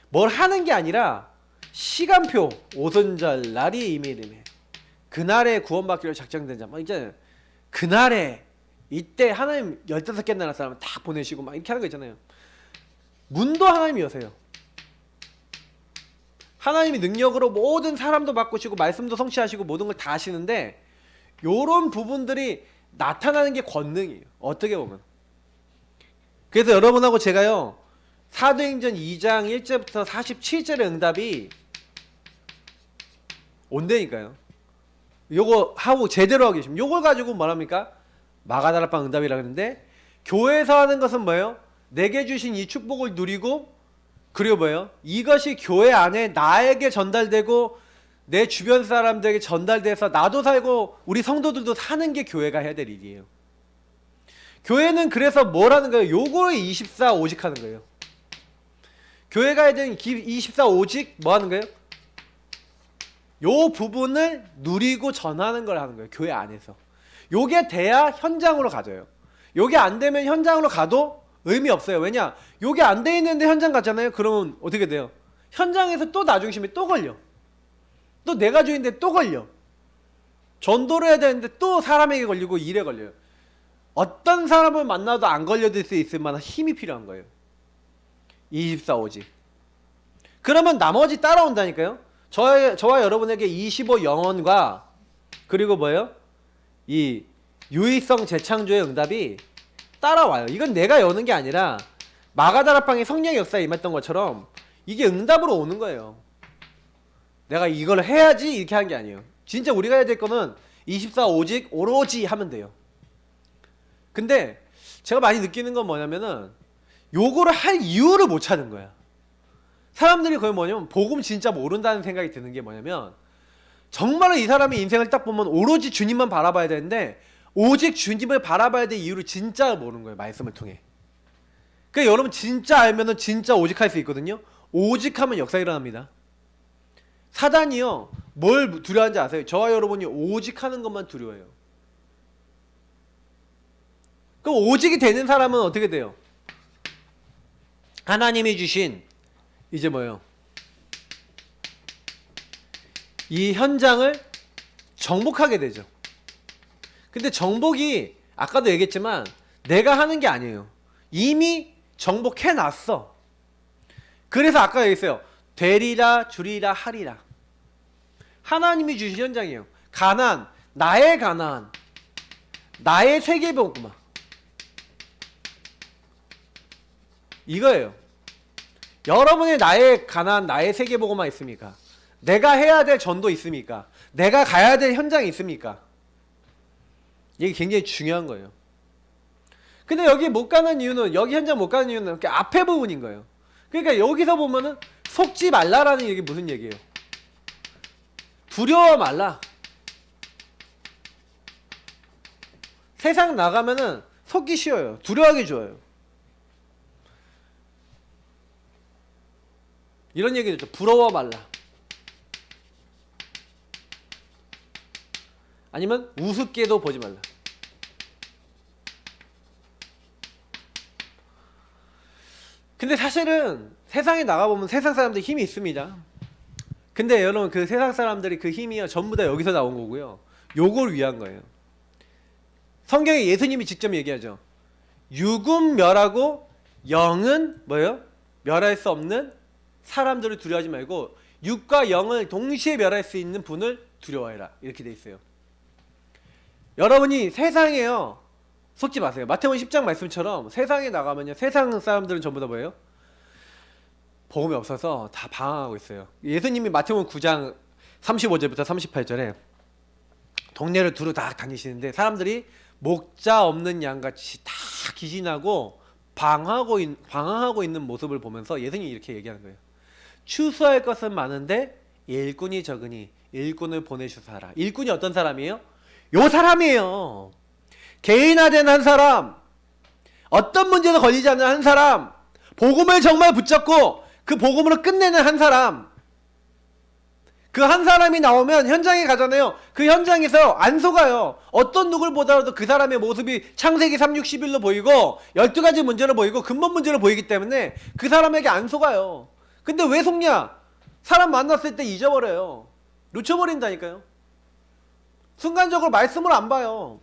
뭘 하는 게 아니라 시간표, 오순절 날이 이미림에 그날에 구원받기로 작정된 자 막 있잖아요. 그날에 이때 하나님 15개 나라 사람 다 보내시고 막 이렇게 하는 거 있잖아요. 문도 하나님이 여세요. 하나님이 능력으로 모든 사람도 바꾸시고 말씀도 성취하시고 모든 걸 다 하시는데 요런 부분들이 나타나는 게 권능이에요. 어떻게 보면. 그래서 여러분하고 제가요 사도행전 2장 1절부터 47절의 응답이 온다니까요. 요거 하고 제대로 하고 계시면 요걸 가지고 뭐랍니까? 마가다락방 응답이라고 하는데, 교회에서 하는 것은 뭐예요? 내게 주신 이 축복을 누리고, 그리고 뭐예요? 이것이 교회 안에 나에게 전달되고 내 주변 사람들에게 전달돼서 나도 살고 우리 성도들도 사는 게 교회가 해야 될 일이에요. 교회는 그래서 뭘 하는 거예요? 요거를 24 오직 하는 거예요. 교회가 해야 되는 24 오직 뭐 하는 거예요? 요 부분을 누리고 전하는 걸 하는 거예요. 교회 안에서. 요게 돼야 현장으로 가져요. 요게 안 되면 현장으로 가도 의미 없어요. 왜냐? 요게 안 돼 있는데 현장 갔잖아요. 그러면 어떻게 돼요? 현장에서 또 나중심에 또 걸려. 또 내가 주인데 또 걸려. 전도를 해야 되는데 또 사람에게 걸리고 일에 걸려요. 어떤 사람을 만나도 안 걸려들 수 있을 만한 힘이 필요한 거예요. 24 오직. 그러면 나머지 따라온다니까요. 저와 여러분에게 25 영혼과 그리고 뭐예요? 이 유의성 재창조의 응답이 따라와요. 이건 내가 여는 게 아니라 마가다락방에 성령의 역사에 임했던 것처럼 이게 응답으로 오는 거예요. 내가 이걸 해야지 이렇게 하는 게 아니에요. 진짜 우리가 해야 될 거는 24 오직 오로지 하면 돼요. 근데 제가 많이 느끼는 건 뭐냐면은 요거를 할 이유를 못 찾는 거야. 사람들이 거의 뭐냐면 복음 진짜 모른다는 생각이 드는 게 뭐냐면, 정말로 이 사람의 인생을 딱 보면 오로지 주님만 바라봐야 되는데 오직 주님을 바라봐야 될 이유를 진짜 모르는 거예요. 말씀을 통해. 그러니까 여러분 진짜 알면은 진짜 오직 할 수 있거든요. 오직 하면 역사 일어납니다. 사단이요 뭘 두려워하는지 아세요? 저와 여러분이 오직 하는 것만 두려워해요. 그럼 오직이 되는 사람은 어떻게 돼요? 하나님이 주신 이제 뭐예요? 이 현장을 정복하게 되죠. 근데 정복이 아까도 얘기했지만 내가 하는 게 아니에요. 이미 정복해놨어. 그래서 아까 얘기했어요. 되리라 주리라 하리라. 하나님이 주신 현장이에요. 가나안, 나의 가나안, 나의 세계복음화. 이거예요. 여러분의 나의 가나안, 나의 세계복음화 있습니까? 내가 해야 될 전도 있습니까? 내가 가야 될 현장이 있습니까? 이게 굉장히 중요한 거예요. 근데 여기 못 가는 이유는, 여기 현장 못 가는 이유는 이렇게 앞에 부분인 거예요. 그러니까 여기서 보면은 속지 말라라는 얘기 무슨 얘기예요? 두려워 말라. 세상 나가면은 속기 쉬워요. 두려워하기 좋아요. 이런 얘기도 있죠. 부러워 말라. 아니면 우습게도 보지 말라. 근데 사실은 세상에 나가보면 세상 사람들이 힘이 있습니다. 근데 여러분 그 세상 사람들이 그 힘이요 전부 다 여기서 나온 거고요. 요걸 위한 거예요. 성경에 예수님이 직접 얘기하죠. 육은 멸하고 영은 뭐예요? 멸할 수 없는 사람들을 두려워하지 말고 육과 영을 동시에 멸할 수 있는 분을 두려워해라. 이렇게 돼 있어요. 여러분이 세상에요 속지 마세요. 마태복음 10장 말씀처럼 세상에 나가면요 세상 사람들은 전부 다 뭐예요? 복음이 없어서 다 방황하고 있어요. 예수님이 마태복음 9장 35절부터 38절에 동네를 두루 다 다니시는데 사람들이 목자 없는 양같이 다 기진하고 방황하고 있는 모습을 보면서 예수님이 이렇게 얘기하는 거예요. 추수할 것은 많은데 일꾼이 적으니 일꾼을 보내주사라. 일꾼이 어떤 사람이에요? 요 사람이에요. 개인화된 한 사람, 어떤 문제도 걸리지 않는 한 사람, 복음을 정말 붙잡고 그 복음으로 끝내는 한 사람. 그 한 사람이 나오면 현장에 가잖아요. 그 현장에서 안 속아요. 어떤 누굴 보더라도 그 사람의 모습이 창세기 3, 6, 11로 보이고 12가지 문제로 보이고 근본 문제로 보이기 때문에 그 사람에게 안 속아요. 근데 왜 속냐? 사람 만났을 때 잊어버려요. 놓쳐버린다니까요. 순간적으로 말씀을 안 봐요.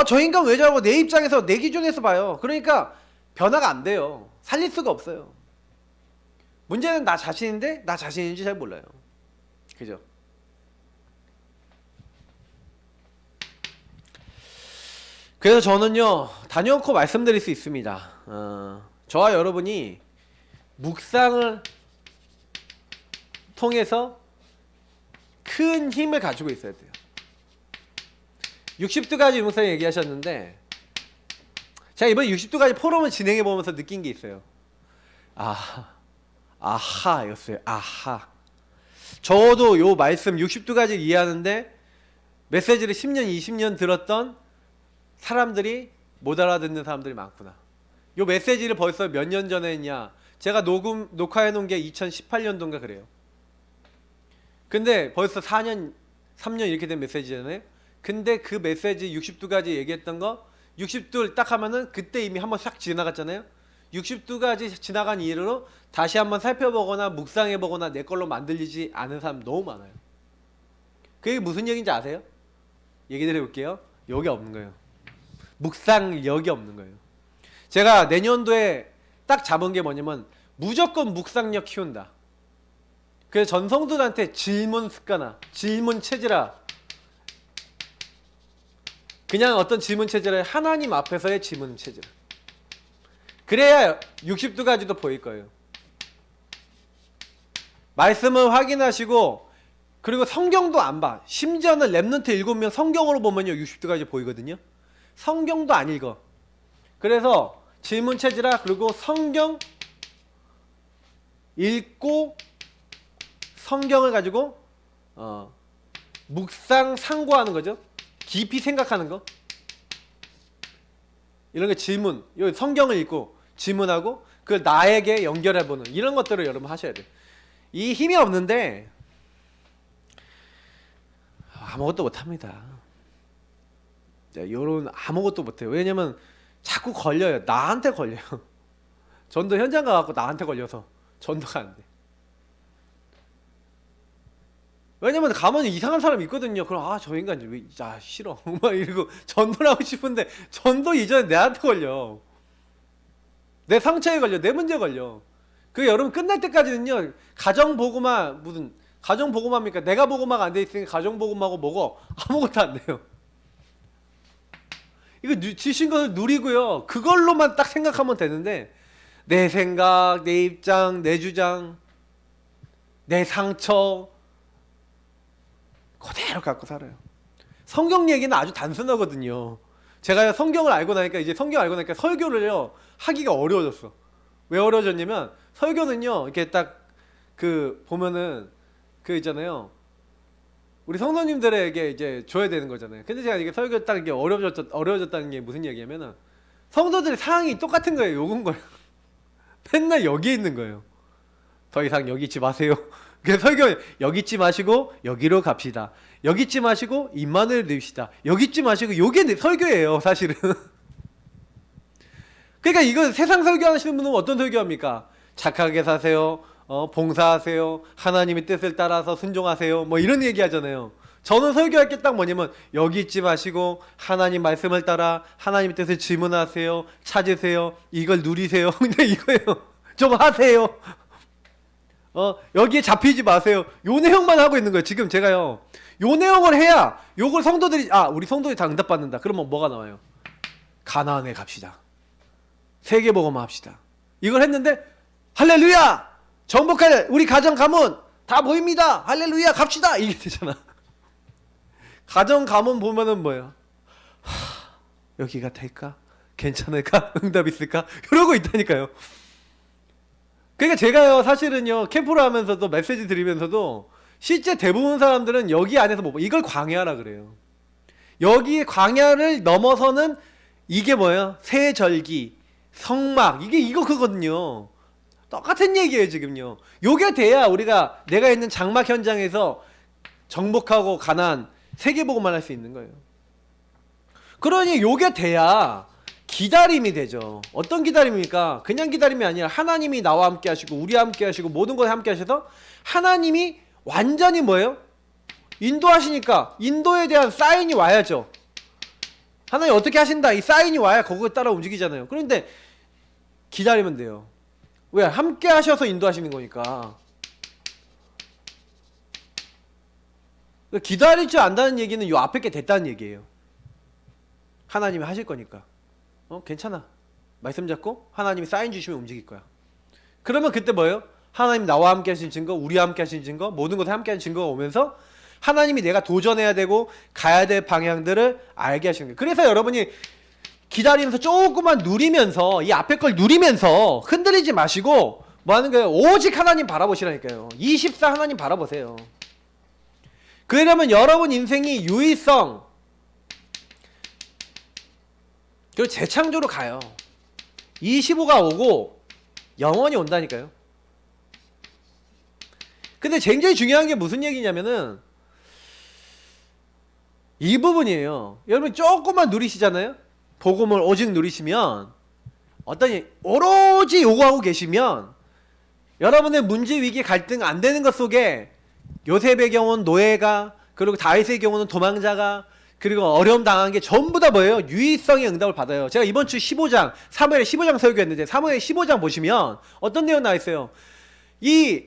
저 인간 왜 저러고 내 입장에서 내 기준에서 봐요. 그러니까 변화가 안 돼요. 살릴 수가 없어요. 문제는 나 자신인데 나 자신인지 잘 몰라요. 그죠? 그래서 저는요 단연코 말씀드릴 수 있습니다. 저와 여러분이 묵상을 통해서 큰 힘을 가지고 있어야 돼요. 60두 가지 융성 얘기하셨는데 제가 이번 60두 가지 포럼을 진행해 보면서 느낀 게 있어요. 아하였어요. 아하. 저도 요 말씀 60두 가지를 이해하는데 메시지를 10년, 20년 들었던 사람들이 못 알아듣는 사람들이 많구나. 요 메시지를 벌써 몇 년 전에 했냐? 제가 녹화해 놓은 게 2018년도인가 그래요. 근데 벌써 4년, 3년 이렇게 된 메시지잖아요. 근데 그 메시지 60두 가지 얘기했던 거 60두 딱 하면은 그때 이미 한번 싹 지나갔잖아요. 60두 가지 지나간 이후로 다시 한번 살펴보거나 묵상해보거나 내 걸로 만들리지 않은 사람 너무 많아요. 그게 무슨 얘기인지 아세요? 얘기 드려볼게요. 여기 없는 거예요. 묵상력이 없는 거예요. 제가 내년도에 딱 잡은 게 뭐냐면 무조건 묵상력 키운다. 그래서 전 성도들한테 질문 습관화, 질문 체질화. 그냥 어떤 질문 체질을 하나님 앞에서의 질문 체질. 그래야 60두 가지도 보일 거예요. 말씀을 확인하시고 그리고 성경도 안 봐. 심지어는 랩넌트 7명 성경으로 보면요 60두 가지 보이거든요. 성경도 안 읽어. 그래서 질문 체질화 그리고 성경 읽고 성경을 가지고 묵상 상고하는 거죠. 깊이 생각하는 거. 이런 게 질문. 성경을 읽고 질문하고 그걸 나에게 연결해보는 이런 것들을 여러분 하셔야 돼요. 이 힘이 없는데 아무것도 못합니다. 요런 아무것도 못해요. 왜냐면 자꾸 걸려요. 나한테 걸려요. 전도 현장 가갖고 나한테 걸려서 전도가 안 돼. 왜냐면 가만히 이상한 사람이 있거든요. 그럼 저 인간 왜 싫어 막 이러고 전도를 하고 싶은데 전도 이전에 내한테 걸려. 내 상처에 걸려. 내 문제에 걸려. 그 여러분 끝날 때까지는요 가정보고마 무슨 가정보고마입니까? 내가 보고마가 안 돼 있으니까 가정보고마고 뭐고 아무것도 안 돼요. 이거 주신 것을 누리고요 그걸로만 딱 생각하면 되는데 내 생각, 내 입장, 내 주장, 내 상처 그대로 갖고 살아요. 성경 얘기는 아주 단순하거든요. 제가 성경을 알고 나니까 이제 성경 알고 나니까 설교를요 하기가 어려워졌어. 왜 어려워졌냐면 설교는요 이렇게 딱 그 보면은 그 있잖아요. 우리 성도님들에게 이제 줘야 되는 거잖아요. 근데 제가 이게 설교 딱 이게 어려워졌다는 게 무슨 얘기냐면은 성도들의 상황이 똑같은 거예요. 요건 거예요. 맨날 여기에 있는 거예요. 더 이상 여기 있지 마세요. 그래서 설교 여기 있지 마시고 여기로 갑시다. 여기 있지 마시고 임마누엘 넣읍시다. 여기 있지 마시고 요게 설교예요 사실은. 그러니까 이거 세상 설교하시는 분은 어떤 설교합니까? 착하게 사세요. 봉사하세요. 하나님의 뜻을 따라서 순종하세요. 뭐 이런 얘기 하잖아요. 저는 설교할 게 딱 뭐냐면 여기 있지 마시고 하나님 말씀을 따라 하나님의 뜻을 질문하세요. 찾으세요. 이걸 누리세요. 근데 이거예요. 좀 하세요. 여기에 잡히지 마세요. 요 내용만 하고 있는 거예요. 지금 제가요. 요 내용을 해야 요걸 성도들이 우리 성도들이 다 응답받는다. 그러면 뭐가 나와요? 가나안에 갑시다. 세계복음 합시다. 이걸 했는데 할렐루야! 정복할 우리 가정 가문 다 보입니다. 할렐루야 갑시다. 이게 되잖아. 가정 가문 보면은 뭐예요? 여기가 될까? 괜찮을까? 응답 있을까? 이러고 있다니까요. 그러니까 제가요 사실은요 캠프를 하면서도 메시지 드리면서도 실제 대부분 사람들은 여기 안에서 뭐 이걸 광야라 그래요. 여기 광야를 넘어서는 이게 뭐예요? 세절기, 성막 이거 그거든요. 똑같은 얘기예요 지금요. 요게 돼야 우리가 내가 있는 장막 현장에서 정복하고 가난 세계복음만 할 수 있는 거예요. 그러니 요게 돼야 기다림이 되죠. 어떤 기다림입니까? 그냥 기다림이 아니라 하나님이 나와 함께 하시고 우리와 함께 하시고 모든 것에 함께 하셔서 하나님이 완전히 뭐예요? 인도하시니까 인도에 대한 사인이 와야죠. 하나님 어떻게 하신다 이 사인이 와야 거기에 따라 움직이잖아요. 그런데 기다리면 돼요. 왜? 함께 하셔서 인도하시는 거니까. 기다릴 줄 안다는 얘기는 요 앞에 게 됐다는 얘기예요. 하나님이 하실 거니까. 괜찮아. 말씀 잡고 하나님이 사인 주시면 움직일 거야. 그러면 그때 뭐예요? 하나님 나와 함께 하신 증거, 우리와 함께 하신 증거, 모든 것에 함께 하신 증거가 오면서 하나님이 내가 도전해야 되고 가야 될 방향들을 알게 하시는 거예요. 그래서 여러분이 기다리면서 조금만 누리면서 이 앞에 걸 누리면서 흔들리지 마시고 뭐 하는 거예요? 오직 하나님 바라보시라니까요. 24 하나님 바라보세요. 그러려면 여러분 인생이 유의성 그리고 재창조로 가요. 25가 오고 영원히 온다니까요. 근데 굉장히 중요한 게 무슨 얘기냐면은 이 부분이에요. 여러분 조금만 누리시잖아요. 복음을 오직 누리시면 오로지 요구하고 계시면 여러분의 문제, 위기, 갈등 안 되는 것 속에 요셉의 경우는 노예가, 그리고 다윗의 경우는 도망자가, 그리고 어려움 당한 게 전부 다 뭐예요? 유의성의 응답을 받아요. 제가 이번 주 15장, 사무엘 15장 설교했는데 사무엘 15장 보시면 어떤 내용 나와 있어요? 이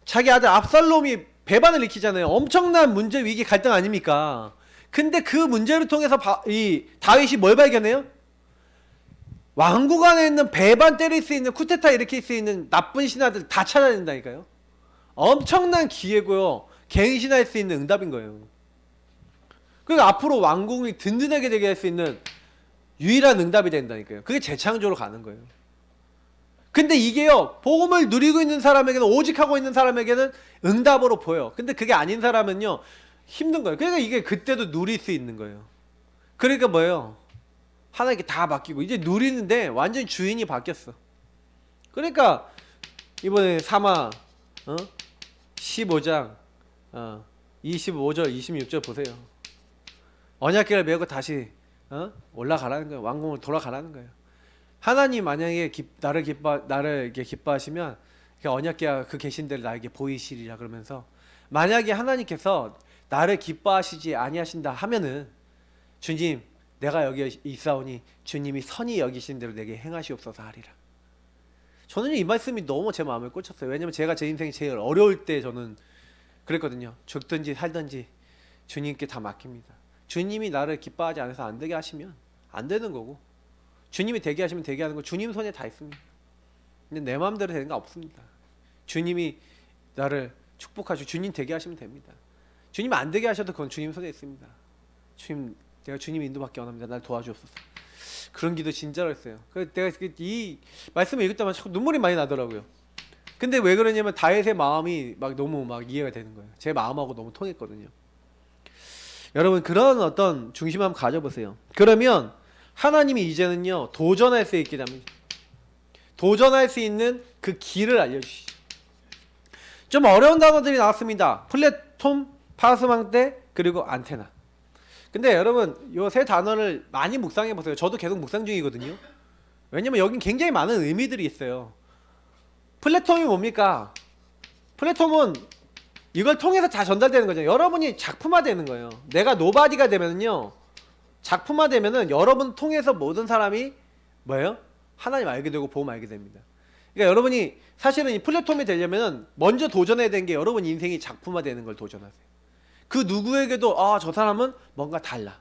자기 아들 압살롬이 배반을 일으키잖아요. 엄청난 문제, 위기, 갈등 아닙니까? 근데 그 문제를 통해서 이 다윗이 뭘 발견해요? 왕국 안에 있는 배반 때릴 수 있는, 쿠데타 일으킬 수 있는 나쁜 신하들 다 찾아낸다니까요. 엄청난 기회고요. 갱신할 수 있는 응답인 거예요. 그러니까 앞으로 왕국이 든든하게 되게 할 수 있는 유일한 응답이 된다니까요. 그게 재창조로 가는 거예요. 근데 이게요, 복음을 누리고 있는 사람에게는, 오직 하고 있는 사람에게는 응답으로 보여. 근데 그게 아닌 사람은요, 힘든 거예요. 그러니까 이게 그때도 누릴 수 있는 거예요. 그러니까 뭐예요? 하나님께 다 맡기고 이제 누리는데 완전히 주인이 바뀌었어. 그러니까 이번에 사마 15장 25절 26절 보세요. 언약궤를 메고 다시 올라가라는 거예요. 왕궁을 돌아가라는 거예요. 하나님 만약에 나를 기뻐하시면 그 언약궤가 그 계신 데를 나에게 보이시리라 그러면서, 만약에 하나님께서 나를 기뻐하시지 아니하신다 하면은, 주님 내가 여기 있사오니 주님이 선히 여기신 대로 내게 행하시옵소서 하리라. 저는 이 말씀이 너무 제 마음에 꽂혔어요. 왜냐면 제가 제 인생이 제일 어려울 때 저는 그랬거든요. 죽든지 살든지 주님께 다 맡깁니다. 주님이 나를 기뻐하지 않아서 안 되게 하시면 안 되는 거고, 주님이 되게 하시면 되게 하는 거 주님 손에 다 있습니다. 근데 내 마음대로 되는 거 없습니다. 주님이 나를 축복하시고 주님 되게 하시면 됩니다. 주님 안 되게 하셔도 그건 주님 손에 있습니다. 주님, 내가 주님 인도받기 원합니다. 날 도와주옵소서. 그런 기도 진짜로 했어요. 내가 이 말씀을 읽을 때마다 자꾸 눈물이 많이 나더라고요. 근데 왜 그러냐면 다윗의 마음이 너무 이해가 되는 거예요. 제 마음하고 너무 통했거든요. 여러분 그런 어떤 중심함 가져보세요. 그러면 하나님이 이제는요 도전할 수 있게 됩니다. 도전할 수 있는 그 길을 알려주시죠. 좀 어려운 단어들이 나왔습니다. 플랫폼, 파스망대, 그리고 안테나. 근데 여러분 요 세 단어를 많이 묵상해 보세요. 저도 계속 묵상 중이거든요. 왜냐면 여긴 굉장히 많은 의미들이 있어요. 플랫폼이 뭡니까? 플랫폼은 이걸 통해서 다 전달되는 거죠. 여러분이 작품화되는 거예요. 내가 노바디가 되면은요, 작품화되면은 여러분 통해서 모든 사람이 뭐예요? 하나님 알게 되고 복음 알게 됩니다. 그러니까 여러분이 사실은 이 플랫폼이 되려면은 먼저 도전해야 되는 게, 여러분 인생이 작품화되는 걸 도전하세요. 그 누구에게도 저 사람은 뭔가 달라.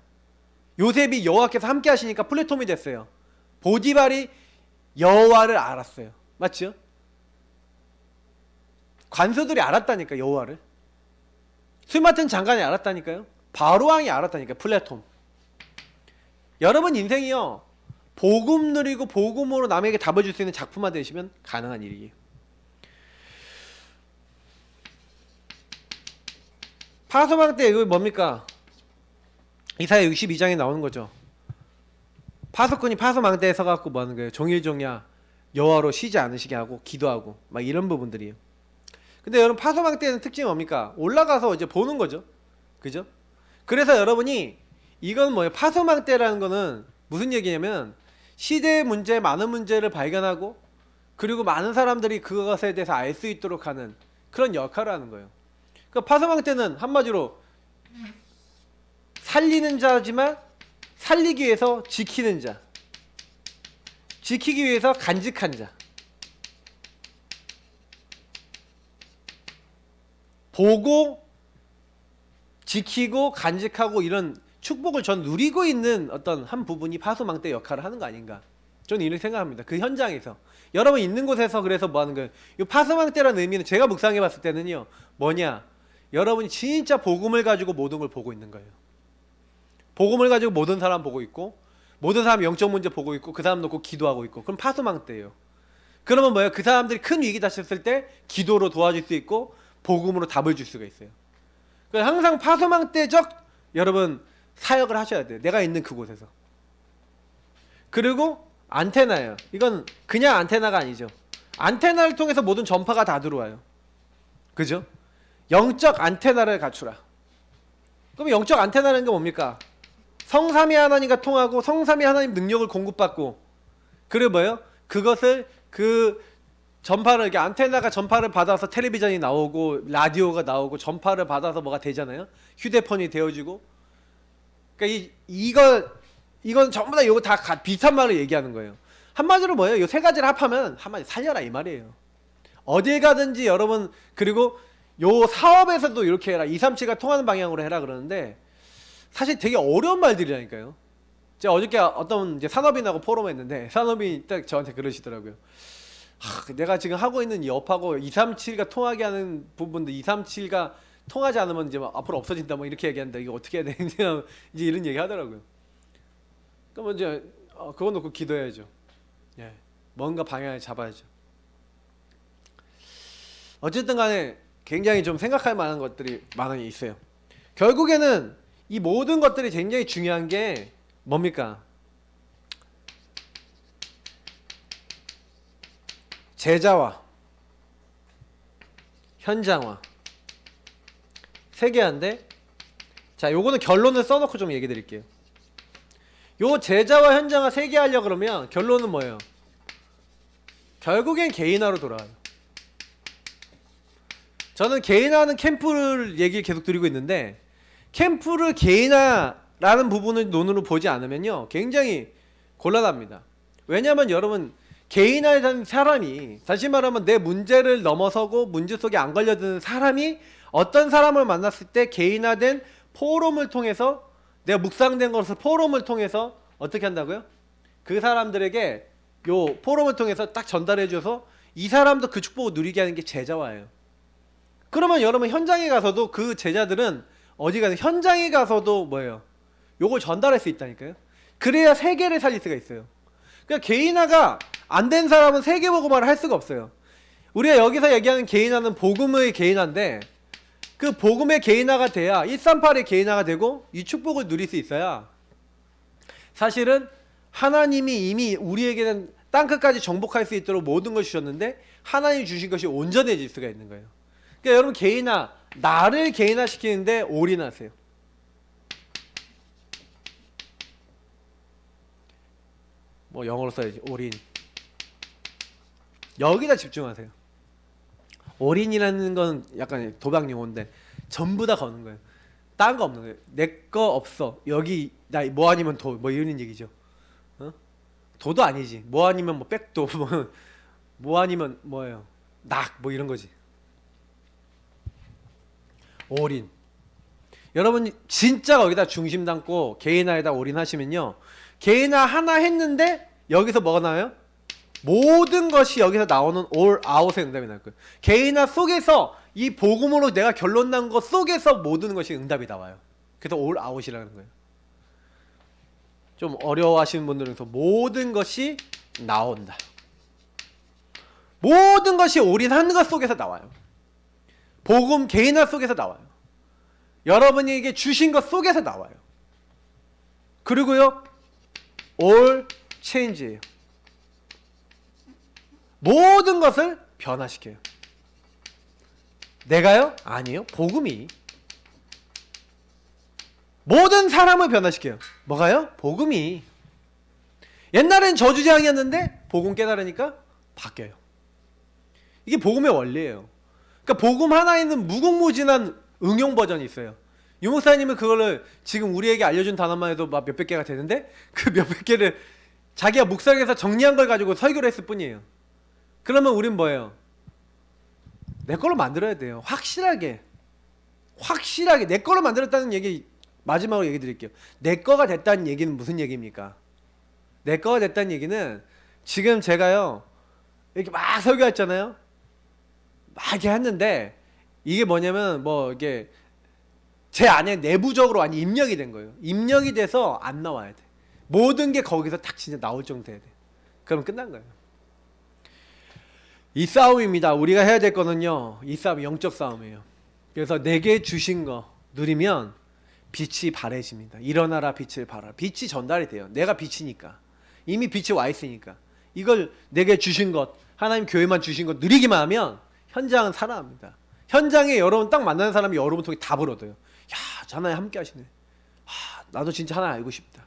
요셉이 여호와께서 함께 하시니까 플랫폼이 됐어요. 보디발이 여호와를 알았어요. 맞죠? 관서들이 알았다니까, 여호와를. 술 맡은 장관이 알았다니까요. 바로왕이 알았다니까, 플랫폼. 여러분 인생이요, 복음 누리고 복음으로 남에게 답을 줄 수 있는 작품화 되시면 가능한 일이에요. 파소망 때 이거 뭡니까? 이사야 62장에 나오는 거죠. 파수꾼이 파소망대에 서갖고 뭐 하는 거예요? 종일종야 여호와로 쉬지 않으시게 하고 기도하고 이런 부분들이에요. 근데 여러분 파소망대는 특징이 뭡니까? 올라가서 이제 보는 거죠. 그죠? 그래서 여러분이 이건 뭐예요? 파소망대라는 거는 무슨 얘기냐면, 시대의 문제, 많은 문제를 발견하고 그리고 많은 사람들이 그것에 대해서 알 수 있도록 하는 그런 역할을 하는 거예요. 그러니까 파소망대는 한마디로 살리는 자지만 살리기 위해서 지키는 자, 지키기 위해서 간직한 자, 보고 지키고 간직하고 이런 축복을 전 누리고 있는 어떤 한 부분이 파소망대 역할을 하는 거 아닌가, 저는 이렇게 생각합니다. 그 현장에서 여러분 있는 곳에서. 그래서 뭐 하는 거예요? 이 파소망대라는 의미는 제가 묵상해 봤을 때는요, 뭐냐, 여러분이 진짜 복음을 가지고 모든 걸 보고 있는 거예요. 복음을 가지고 모든 사람 보고 있고, 모든 사람 영적 문제 보고 있고, 그 사람 놓고 기도하고 있고, 그럼 파수망 때예요. 그러면 뭐예요? 그 사람들이 큰 위기 닥쳤을 때 기도로 도와줄 수 있고 복음으로 답을 줄 수가 있어요. 그래서 항상 파수망 때적 여러분 사역을 하셔야 돼요. 내가 있는 그곳에서. 그리고 안테나예요. 이건 그냥 안테나가 아니죠. 안테나를 통해서 모든 전파가 다 들어와요. 그죠? 영적 안테나를 갖추라. 그럼 영적 안테나는 게 뭡니까? 성삼위 하나님과 통하고 성삼위 하나님 능력을 공급받고, 그리고 뭐예요? 그것을 그 전파를, 이렇게 안테나가 전파를 받아서 텔레비전이 나오고 라디오가 나오고 전파를 받아서 뭐가 되잖아요. 휴대폰이 되어지고. 그러니까 이건 전부 다 이거 다 비슷한 말을 얘기하는 거예요. 한마디로 뭐예요? 이 세 가지를 합하면 한마디 살려라 이 말이에요. 어딜 가든지 여러분, 그리고 요 사업에서도 이렇게 해라, 237가 통하는 방향으로 해라 그러는데 사실 되게 어려운 말들이라니까요. 제가 어저께 어떤 이제 산업인하고 포럼했는데 산업인이 딱 저한테 그러시더라고요. 내가 지금 하고 있는 이 업하고 237가 통하게 하는 부분도 237가 통하지 않으면 이제 막 앞으로 없어진다 뭐 이렇게 얘기한다. 이거 어떻게 해야 되냐 이제 이런 얘기 하더라고요. 그러면 이제 그거 놓고 기도해야죠. 예, 뭔가 방향을 잡아야죠. 어쨌든 간에 굉장히 좀 생각할 만한 것들이 많이 있어요. 결국에는 이 모든 것들이 굉장히 중요한 게 뭡니까? 제자와 현장화 세계화인데, 자, 요거는 결론을 써놓고 좀 얘기 드릴게요. 요 제자와 현장화 세계화하려고 그러면 결론은 뭐예요? 결국엔 개인화로 돌아와요. 저는 개인화하는 캠프를 얘기 계속 드리고 있는데, 캠프를 개인화라는 부분을 논으로 보지 않으면요 굉장히 곤란합니다. 왜냐하면 여러분, 개인화된 사람이, 다시 말하면 내 문제를 넘어서고 문제 속에 안 걸려드는 사람이 어떤 사람을 만났을 때 개인화된 포럼을 통해서, 내가 묵상된 것을 포럼을 통해서 어떻게 한다고요? 그 사람들에게 요 포럼을 통해서 딱 전달해줘서 이 사람도 그 축복을 누리게 하는 게 제자화예요. 그러면 여러분 현장에 가서도 그 제자들은 어디 가서 현장에 가서도 뭐예요? 요걸 전달할 수 있다니까요. 그래야 세계를 살릴 수가 있어요. 그러니까 개인화가 안 된 사람은 세계 복음화를 할 수가 없어요. 우리가 여기서 얘기하는 개인화는 복음의 개인화인데, 그 복음의 개인화가 돼야 138의 개인화가 되고 이 축복을 누릴 수 있어야 사실은 하나님이 이미 우리에게는 땅끝까지 정복할 수 있도록 모든 걸 주셨는데 하나님이 주신 것이 온전해질 수가 있는 거예요. 그러니까 여러분, 개인화, 나를 개인화시키는데 올인하세요. 뭐 영어로 써야지. 올인. 여기다 집중하세요. 올인이라는 건 약간 도박 용어인데 전부 다 거는 거예요. 딴 거 없는 거예요. 내 거 없어. 여기 나 뭐 아니면 도, 뭐 이런 얘기죠. 도도 아니지. 뭐 아니면 뭐 백도, 뭐 아니면 뭐예요. 낙, 뭐 이런 거지. 올인. 여러분 진짜 거기다 중심 담고 개인화에다 올인하시면요, 개인화 하나 했는데 여기서 뭐가 나와요? 모든 것이 여기서 나오는 올 아웃의 응답이 날 거예요. 개인화 속에서 이 복음으로 내가 결론 난 것 속에서 모든 것이 응답이 나와요. 그래서 올 아웃이라는 거예요. 좀 어려워하시는 분들은 모든 것이 나온다. 모든 것이 올인하는 것 속에서 나와요. 복음 개인화 속에서 나와요. 여러분에게 주신 것 속에서 나와요. 그리고요, all change예요. 모든 것을 변화시켜요. 내가요? 아니에요. 복음이 모든 사람을 변화시켜요. 뭐가요? 복음이. 옛날엔 저주재앙이었는데 복음 깨달으니까 바뀌어요. 이게 복음의 원리예요. 그러니까 복음 하나에 있는 무궁무진한 응용 버전이 있어요. 유 목사님은 그거를 지금 우리에게 알려준 단어만 해도 막 몇백 개가 되는데 그 몇백 개를 자기가 묵상해서 정리한 걸 가지고 설교를 했을 뿐이에요. 그러면 우린 뭐예요? 내 걸로 만들어야 돼요. 확실하게 내 걸로 만들었다는 얘기 마지막으로 얘기 드릴게요. 내 거가 됐다는 얘기는 무슨 얘기입니까? 내 거가 됐다는 얘기는 지금 제가요 이렇게 막 설교했잖아요. 막 이렇게 했는데 이게 뭐냐면 뭐 이게 제 안에 내부적으로 아니 입력이 된 거예요. 입력이 돼서 안 나와야 돼. 모든 게 거기서 딱 진짜 나올 정도 돼야 돼. 그럼 끝난 거예요. 이 싸움입니다. 우리가 해야 될 거는요. 이 싸움 영적 싸움이에요. 그래서 내게 주신 거 누리면 빛이 바래집니다. 일어나라 빛을 발하라. 빛이 전달이 돼요. 내가 빛이니까. 이미 빛이 와 있으니까. 이걸 내게 주신 것, 하나님 교회만 주신 것 누리기만 하면 현장은 살아납니다. 현장에 여러분 딱 만나는 사람이 여러분 통해 다 불어도요. 야, 하나님 함께 하시네. 나도 진짜 하나 알고 싶다.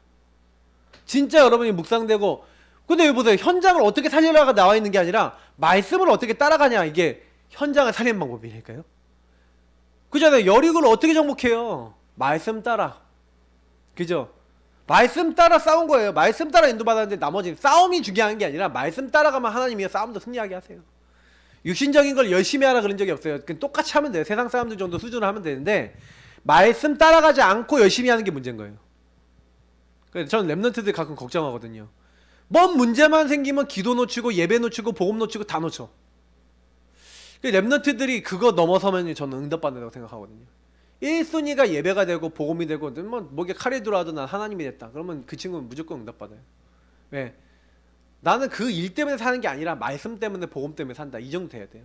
진짜 여러분이 묵상되고, 근데 여기 보세요. 현장을 어떻게 살리려가 나와 있는 게 아니라 말씀을 어떻게 따라가냐. 이게 현장을 살리는 방법이니까요. 그잖아요. 여리고를 어떻게 정복해요? 말씀 따라. 그죠? 말씀 따라 싸운 거예요. 말씀 따라 인도받았는데 나머지는 싸움이 중요한 게 아니라 말씀 따라가면 하나님이 싸움도 승리하게 하세요. 육신적인 걸 열심히 하라 그런 적이 없어요. 그냥 똑같이 하면 돼요. 세상 사람들 정도 수준으로 하면 되는데 말씀 따라가지 않고 열심히 하는 게 문제인 거예요. 그래서 저는 랩런트들 가끔 걱정하거든요. 뭔 문제만 생기면 기도 놓치고 예배 놓치고 복음 놓치고 다 놓쳐. 랩런트들이 그거 넘어서면 저는 응답받는다고 생각하거든요. 1순위가 예배가 되고 복음이 되고 뭐 목에 칼이 들어와도 난 하나님이 됐다. 그러면 그 친구는 무조건 응답받아요. 왜? 나는 그 일 때문에 사는 게 아니라 말씀 때문에 복음 때문에 산다. 이 정도 돼야 돼요.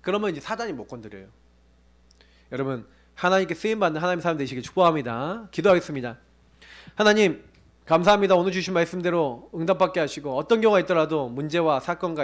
그러면 이제 사단이 못 건드려요. 여러분 하나님께 쓰임받는 하나님의 사람 되시길 축복합니다. 기도하겠습니다. 하나님 감사합니다. 오늘 주신 말씀대로 응답받게 하시고 어떤 경우가 있더라도 문제와 사건과